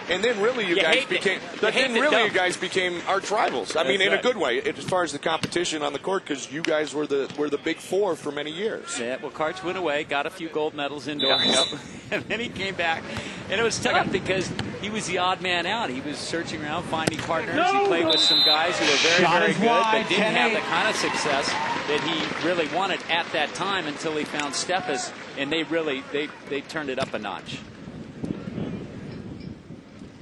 A: And then really you guys became arch rivals. I mean, in a good way, as far as the competition on the court, because you guys were the big four for many years.
C: Yeah, well, Karch went away, got a few gold medals indoors, and then he came back. And it was tough because he was the odd man out. He was searching around, finding partners. He played with some guys who were very, very good, but didn't have the kind of success that he really wanted at that time until he found Steffes, and they turned it up a notch.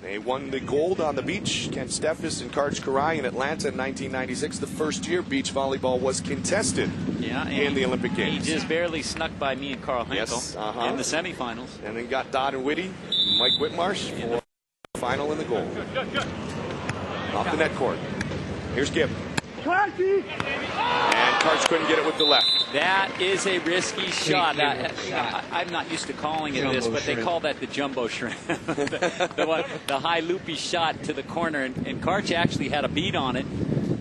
A: They won the gold on the beach. Kent Steffes and Karch Karai in Atlanta in 1996, the first year beach volleyball was contested in the Olympic Games.
C: He just barely snuck by me and Carl Henkel in the semifinals.
A: And then got Dodd and Whitty, Mike Whitmarsh for the final in the gold. Off the net court. Here's Gibb. And Karch couldn't get it with the left.
C: That is a risky shot. I'm not used to calling it this, but they call that the jumbo shrimp. the high loopy shot to the corner, and Karch actually had a beat on it,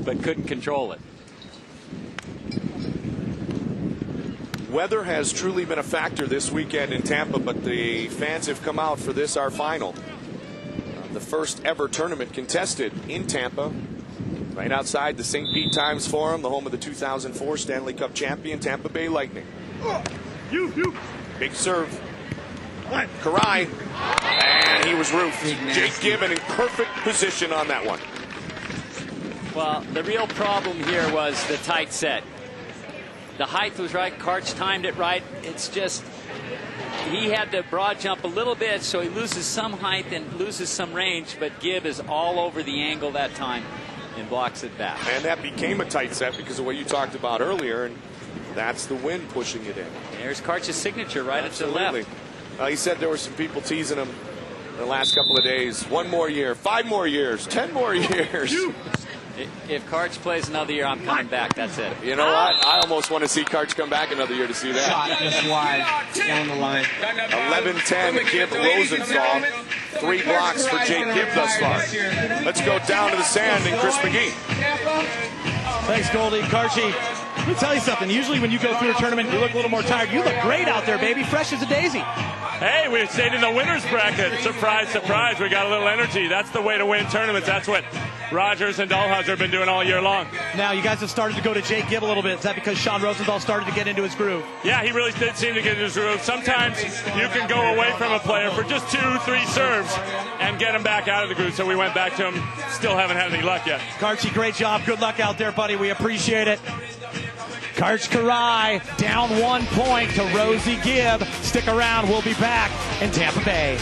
C: but couldn't control it.
A: Weather has truly been a factor this weekend in Tampa, but the fans have come out for this, our final. The first ever tournament contested in Tampa. Right outside the St. Pete Times Forum, the home of the 2004 Stanley Cup champion Tampa Bay Lightning. Big serve. Karai. And he was roofed. Jake Gibb in perfect position on that one.
C: Well, the real problem here was the tight set. The height was right. Karch timed it right. It's just he had to broad jump a little bit, so he loses some height and loses some range, but Gibb is all over the angle that time and blocks it back.
A: And that became a tight set because of what you talked about earlier, and that's the wind pushing it in.
C: There's Karch's signature right at the left.
A: He said there were some people teasing him the last couple of days. 1 more year, 5 more years, 10 more years.
C: If Karch plays another year, I'm coming back. That's it.
A: You know what? I almost want to see Karch come back another year to see that.
E: Shot just wide down the line.
A: 11-10 Gibb Rosenthal. 3 blocks for Jake Gibb thus far. Let's go down to the sand and Chris McGee.
B: Thanks, Goldie. Karchy, let me tell you something. Usually when you go through a tournament, you look a little more tired. You look great out there, baby. Fresh as a daisy.
D: Hey, we stayed in the winner's bracket. Surprise, surprise. We got a little energy. That's the way to win tournaments. That's what Rogers and Dahlhauser have been doing all year long.
B: Now, you guys have started to go to Jake Gibb a little bit. Is that because Sean Rosenthal started to get into his groove?
D: Yeah, he really did seem to get into his groove. Sometimes you can go away from a player for just 2-3 serves and get him back out of the groove. So we went back to him. Still haven't had any luck yet.
B: Karchy, great job. Good luck out there, buddy. We appreciate it. Karch Karai down 1 point to Rosie Gibb. Stick around. We'll be back in Tampa Bay.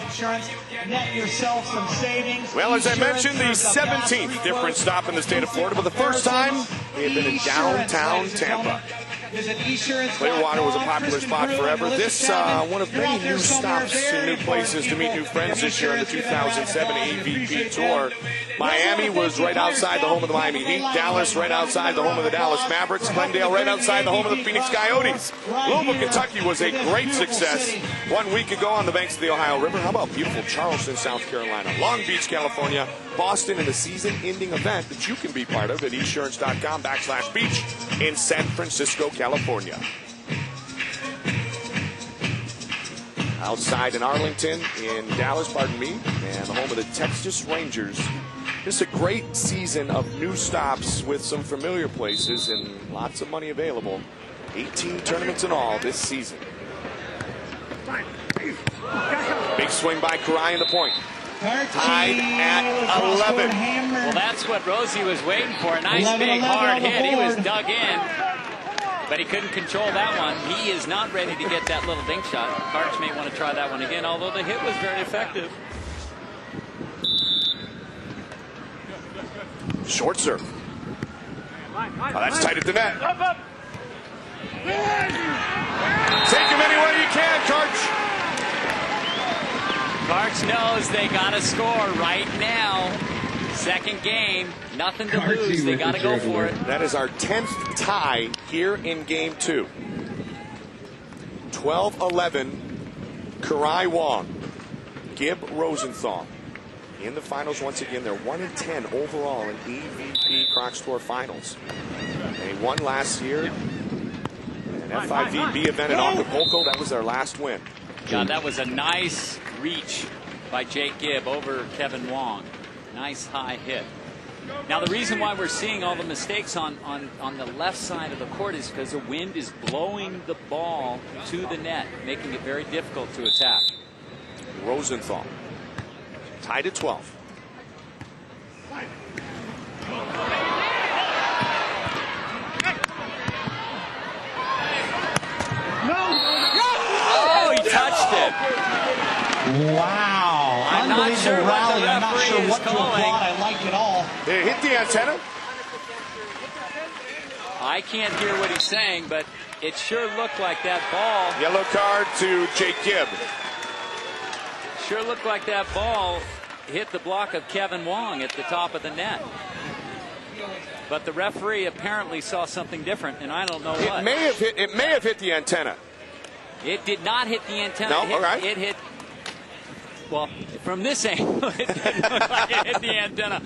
B: Insurance, net yourself some savings.
A: Well, as I mentioned, the 17th different stop in the state of Florida, but the first time we had been in downtown Tampa. Clearwater was a popular spot forever. This one of many new stops and new places to meet new friends this year on the 2007 AVP Tour. Miami was right outside the home of the Miami Heat. Dallas right outside the home of the Dallas Mavericks. Glendale right outside the home of the Phoenix Coyotes. Louisville, Kentucky was a great success 1 week ago on the banks of the Ohio River. How about beautiful Charleston, South Carolina? Long Beach, California. Boston, and a season-ending event that you can be part of at esurance.com/beach in San Francisco, California. Outside in Arlington, in Dallas, pardon me, and the home of the Texas Rangers. Just a great season of new stops with some familiar places and lots of money available. 18 tournaments in all this season. Big swing by Karai in the point. Tied at 11.
C: Well, that's what Rosie was waiting for. A nice big hard hit. He was dug in, but he couldn't control that one. He is not ready to get that little dink shot. Karch may want to try that one again, although the hit was very effective.
A: Short serve. Oh, that's tight at the net. Take him any way you can, Karch.
C: Karch knows they got to score right now. Second game, nothing to lose. They got to go for it.
A: That is our 10th tie here in game 2. 12-11, Karai Wong, Gibb Rosenthal. In the finals once again, they're 1-10 overall in AVP Crocs Tour finals. They won last year. An FIVB event in Acapulco, that was their last win.
C: God, that was a nice reach by Jake Gibb over Kevin Wong. Nice high hit. Now the reason why we're seeing all the mistakes on the left side of the court is because the wind is blowing the ball to the net, making it very difficult to attack.
A: Rosenthal tied at 12.
C: Oh, he touched it.
B: Wow.
C: I'm not sure what the
B: I'm not sure
C: referee
B: what
C: is
B: to applaud.
C: calling.
B: I like it all.
A: They hit the antenna.
C: I can't hear what he's saying, but it sure looked like that ball.
A: Yellow card to Jake Gibb.
C: Sure looked like that ball hit the block of Kevin Wong at the top of the net. But the referee apparently saw something different, and I don't know what.
A: It may have hit the antenna.
C: It did not hit the antenna.
A: No, all right.
C: It hit. Well, from this angle, it didn't look like it hit the antenna.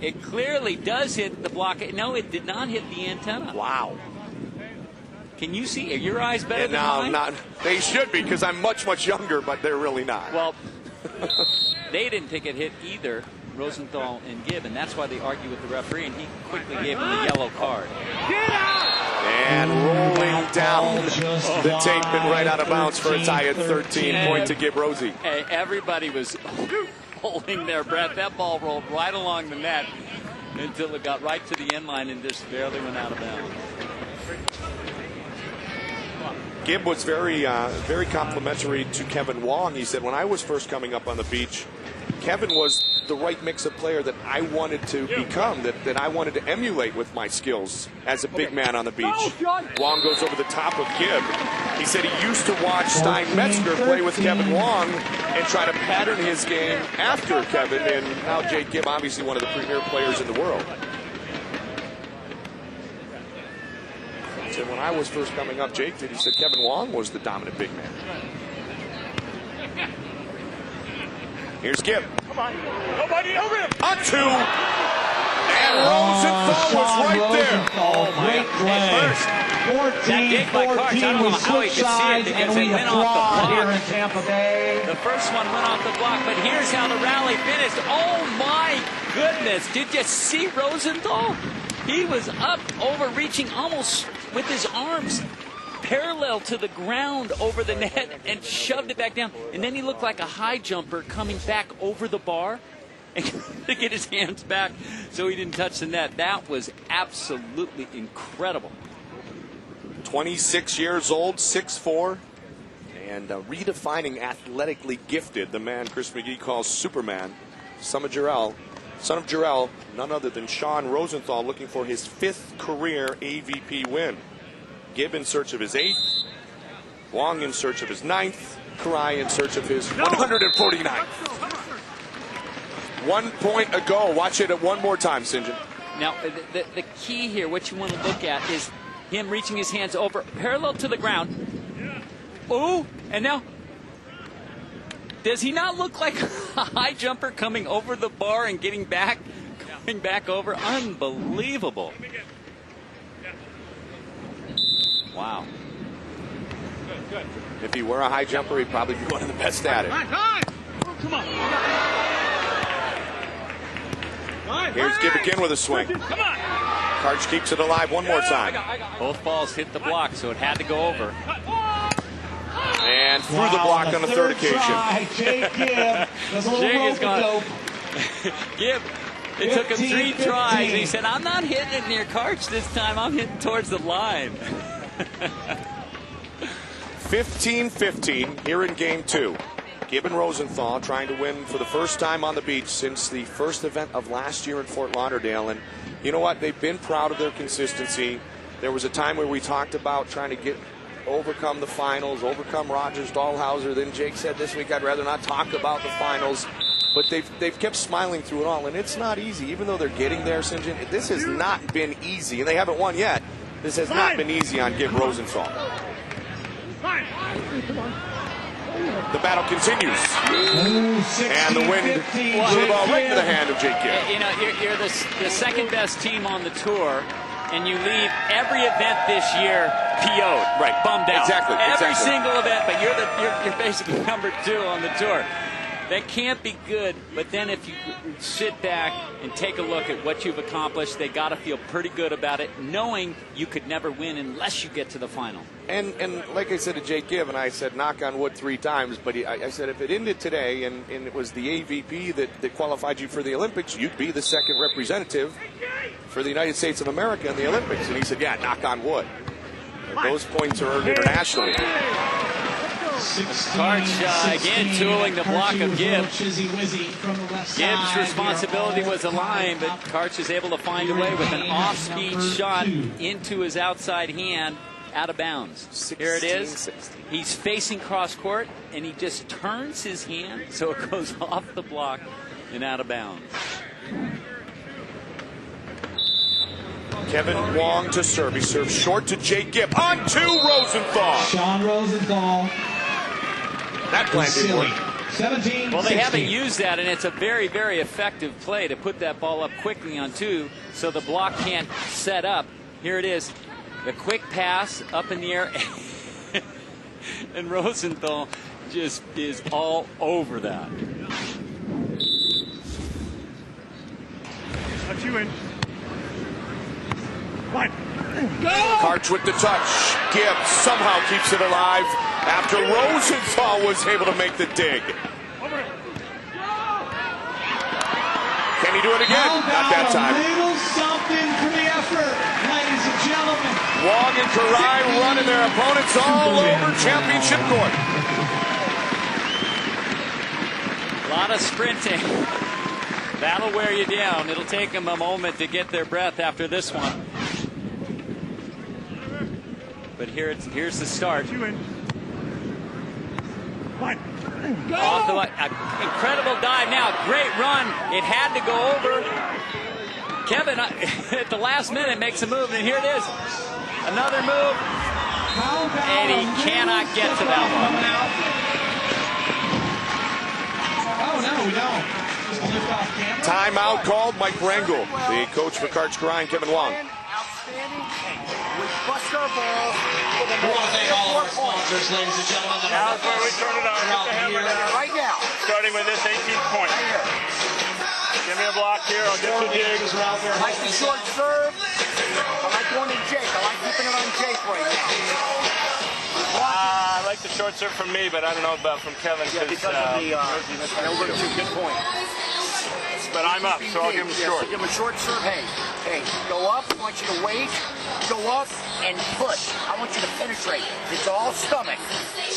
C: It clearly does hit the block. No, it did not hit the antenna.
A: Wow.
C: Can you see? Are your eyes better than
A: No,
C: mine?
A: not. They should be because I'm much, much younger, but they're really not.
C: Well, they didn't think it hit either, Rosenthal and Gibb, and that's why they argued with the referee, and he quickly gave him the yellow card.
A: And rolling down the tape and right out of bounds for a tie at 13. Point to Gibb Rosie.
C: Hey, everybody was holding their breath. That ball rolled right along the net until it got right to the end line and just barely went out of bounds.
A: Gibb was very complimentary to Kevin Wong. He said, when I was first coming up on the beach, Kevin was the right mix of player that I wanted to become, that I wanted to emulate with my skills as a big man on the beach. Wong goes over the top of Gibb. He said he used to watch Stein Metzger play with Kevin Wong and try to pattern his game after Kevin, and now Jake Gibb, obviously one of the premier players in the world. He said, when I was first coming up, Jake did. He said Kevin Wong was the dominant big man. Here's Gibb. Come on. Nobody over him. On 2. And Rosenthal was right there.
B: Oh, great play.
C: First, that dig by Karch, I don't know how he could see it because it went off the
B: here in
C: block.
B: Tampa Bay.
C: The first one went off the block, but here's how the rally finished. Oh, my goodness. Did you see Rosenthal? He was up, overreaching almost with his arms parallel to the ground over the net and shoved it back down. And then he looked like a high jumper coming back over the bar and to get his hands back so he didn't touch the net. That was absolutely incredible.
A: 26 years old, 6'4", and redefining athletically gifted, the man Chris McGee calls Superman, son of Jarrell, none other than Sean Rosenthal, looking for his 5th career AVP win. Gibb in search of his 8th, Wong in search of his 9th, Karai in search of his 149th. 1 point ago. Watch it one more time, St. John.
C: Now, the key here, what you want to look at, is him reaching his hands over, parallel to the ground. Oh, and now, does he not look like a high jumper coming over the bar and getting back, coming back over? Unbelievable. Wow.
A: Good. If he were a high jumper, he'd probably be one of the best at it.
B: Come on.
A: Here's Gibb again with a swing.
B: Come on.
A: Karch keeps it alive one more time.
C: Both balls hit the block, so it had to go over.
A: And through the block on the third occasion.
B: Jake Gibb.
C: Jake is gone. Gibb, it took him 3 tries. And he said, I'm not hitting it near Karch this time. I'm hitting towards the line.
A: 15-15 here in game 2. Gibb and Rosenthal trying to win for the first time on the beach since the first event of last year in Fort Lauderdale. And you know what? They've been proud of their consistency. There was a time where we talked about trying to overcome the finals, overcome Rogers Dahlhauser. Then Jake said this week, I'd rather not talk about the finals. But they've kept smiling through it all. And it's not easy. Even though they're getting there, St. John, this has not been easy. And they haven't won yet. This has not been easy on Gibb Rosenthal. The battle continues. And the wind blew the ball right into the hand of Jake Gibb.
C: You know, you're the second best team on the tour, and you leave every event this year PO'd,
A: right,
C: bummed out.
A: Exactly.
C: Every single event, but you're basically number 2 on the tour. That can't be good, but then if you sit back and take a look at what you've accomplished, they got to feel pretty good about it, knowing you could never win unless you get to the final.
A: And like I said to Jake Gibb, and I said knock on wood 3 times, but I said if it ended today and it was the AVP that qualified you for the Olympics, you'd be the 2nd representative for the United States of America in the Olympics. And he said, yeah, knock on wood. Those points are earned internationally.
C: Karch again tooling the block of Gibb. Gibb's responsibility was a line, but Karch is able to find a way with an off-speed shot into his outside hand, out of bounds. Here it is. He's facing cross court, and he just turns his hand so it goes off the block and out of bounds.
A: Kevin Wong to serve. He serves short to Jake Gibb. On to Rosenthal.
B: Sean Rosenthal.
A: That plan didn't work.
B: 17.
C: Well, they haven't used that, and it's a very, very effective play to put that ball up quickly on 2 so the block can't set up. Here it is. The quick pass up in the air. And Rosenthal just is all over that.
B: Let you in. Fine. Go!
A: Karch with the touch. Gibb somehow keeps it alive after Rosenthal was able to make the dig. Can he do it again? Not that time.
B: A little something for the effort, ladies and gentlemen.
A: Wong and Karai running their opponents all over championship court.
C: A lot of sprinting. That'll wear you down. It'll take them a moment to get their breath after this one. But here's the start. Off the incredible dive now. Great run. It had to go over. Kevin at the last minute makes a move, and here it is. Another move. And he cannot get to that one.
B: Oh, no, we don't. Just a lift off camera.
A: Timeout called. Mike Rangel, the coach for Karch, Karai, and Kevin Wong.
G: We bust our ball.
B: We want to thank all of our sponsors, ladies and gentlemen.
D: Now's where we turn it on. Get the hammer down.
G: Right now.
D: Starting with this 18th point. Give me a block here. I'll get you digs.
G: I like the short serve. I like going to Jake. I like keeping it on Jake right now.
D: I like the short serve from me, but I don't know about from Kevin.
G: Yeah, because of the good point.
D: but I'm up, so I'll give him short.
G: Give him a short serve. Hey, go up. I want you to wait. Go up and push. I want you to penetrate. It's all stomach.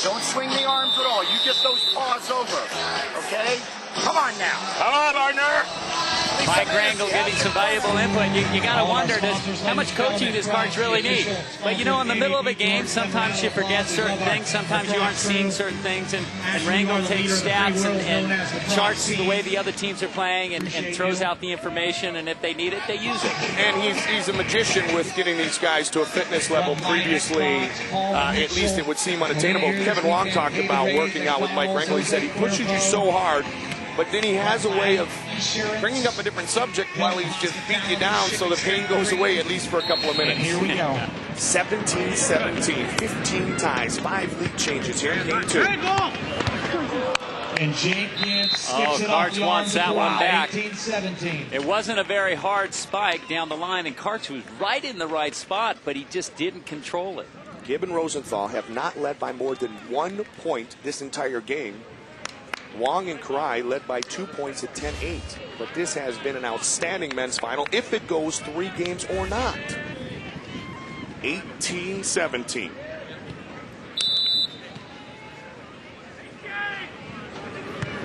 G: Don't swing the arms at all. You get those paws over. Okay? Come on now.
D: Come on, partner.
C: Mike Grangle giving some valuable input. You got to wonder, how much coaching does Karch really need? But you know, in the middle of a game, sometimes you forget certain things. Sometimes you aren't seeing certain things. And Grangle takes stats and charts the way the other teams are playing and throws out the information. And if they need it, they use it.
A: And he's a magician with getting these guys to a fitness level previously, at least it would seem unattainable. Kevin Wong talked about working out with Mike Grangle. He said he pushes you so hard, but then he has a way of bringing up a different subject while he's just beating you down so the pain goes away at least for a couple of minutes.
B: Here we go.
A: 17-17, 15 ties, 5 lead changes here in game 2.
B: And Jake Gibb sticks it
C: Karch wants that one back.
B: 18-17.
C: It wasn't a very hard spike down the line, and Karch was right in the right spot, but he just didn't control it.
A: Gibb and Rosenthal have not led by more than 1 point this entire game. Wong and Karai led by 2 points at 10-8. But this has been an outstanding men's final if it goes 3 games or not. 18-17.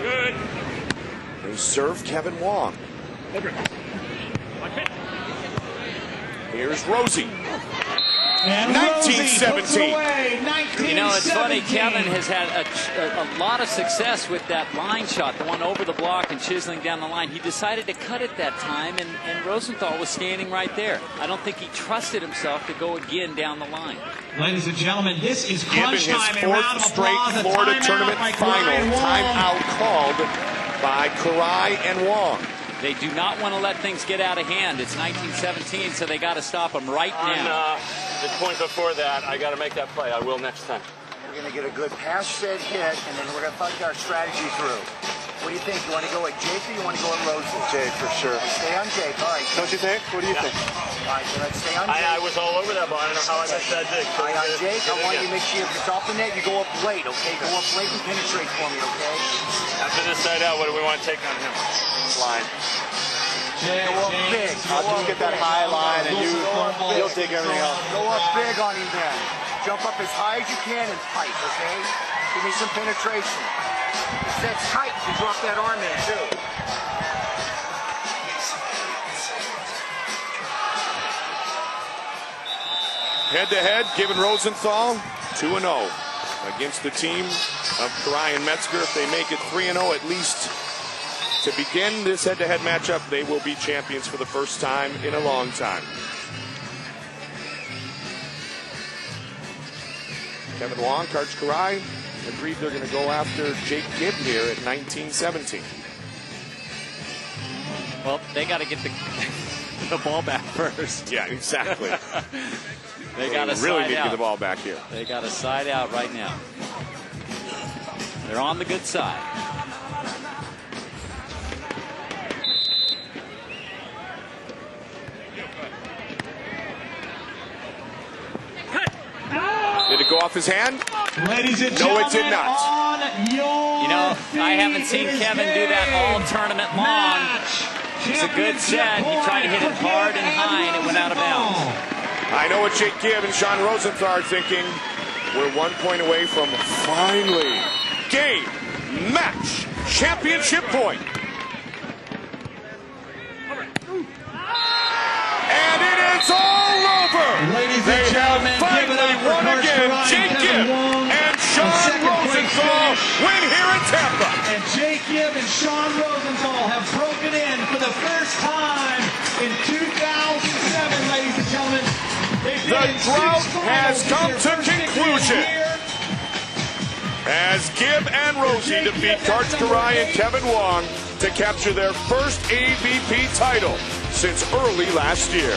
D: Good.
A: They serve Kevin Wong. Here's Rosie. 19-17.
C: You know, it's funny, Kevin has had a lot of success with that line shot, the one over the block and chiseling down the line. He decided to cut it that time, and Rosenthal was standing right there. I don't think he trusted himself to go again down the line.
B: Ladies and gentlemen, this is
A: Gibb in
B: crunch
A: his
B: time. A round
A: 4th
B: of
A: straight
B: applause.
A: Florida tournament final. Timeout called by Karai and Wong.
C: They do not want to let things get out of hand. It's 19-17, so they got to stop them right now.
D: The point before that, I got to make that play. I will next time.
G: We're going to get a good pass set hit, and then we're going to think our strategy through. What do you think? You want to go at Jake or you want to go at Rosie?
E: Jake, for sure.
G: Stay on Jake. All right.
E: Don't you think? What do you think?
G: All right, so let's stay on Jake.
D: I was all over that ball. I don't know how I missed that dig.
G: All right, on Jake, I want you to make sure if it's off the net, you go up late, okay? Go up late and penetrate for me, okay?
D: After this side out, what do we want to take on him?
E: Line.
G: Go up big.
E: I'll just get that high line and you'll take everything else.
G: Go up big on him then. Jump up as high as you can and tight, okay? Give me some penetration. If that's tight, you can drop that arm in too.
A: Head-to-head, Gibb Rosenthal, 2-0 against the team of Karai and Metzger. If they make it 3-0 at least to begin this head-to-head matchup, they will be champions for the first time in a long time. Kevin Wong, Karch Karai agreed they're going to go after Jake Gibb here at 19-17.
C: Well, they got to get the ball back first.
A: Yeah, exactly.
C: They got to
A: really
C: side
A: need to
C: out.
A: get the ball back here.
C: They got to side out right now. They're on the good side.
A: Did it go off his hand?
B: Ladies and
A: No, it
B: gentlemen,
A: did not.
B: on your
C: You know, I haven't seen
B: feet
C: Kevin
B: is
C: do that all
B: his
C: tournament long.
B: match.
C: It's a good set. He tried to hit it hard and high, and it went out of bounds.
A: I know what Jake Gibb and Sean Rosenthal are thinking. We're 1 point away from finally game, match, championship point. And it is all over.
B: Ladies
A: They
B: and gentlemen,
A: have finally won again. Jake Gibb and Sean Rosenthal win here in Tampa.
B: And Jake Gibb and Sean Rosenthal have broken in for the first time in 2007, ladies and gentlemen.
A: The drought has come to conclusion as Gibb and Rosie defeat Karch Karai and Kevin Wong to capture their first AVP title since early last year.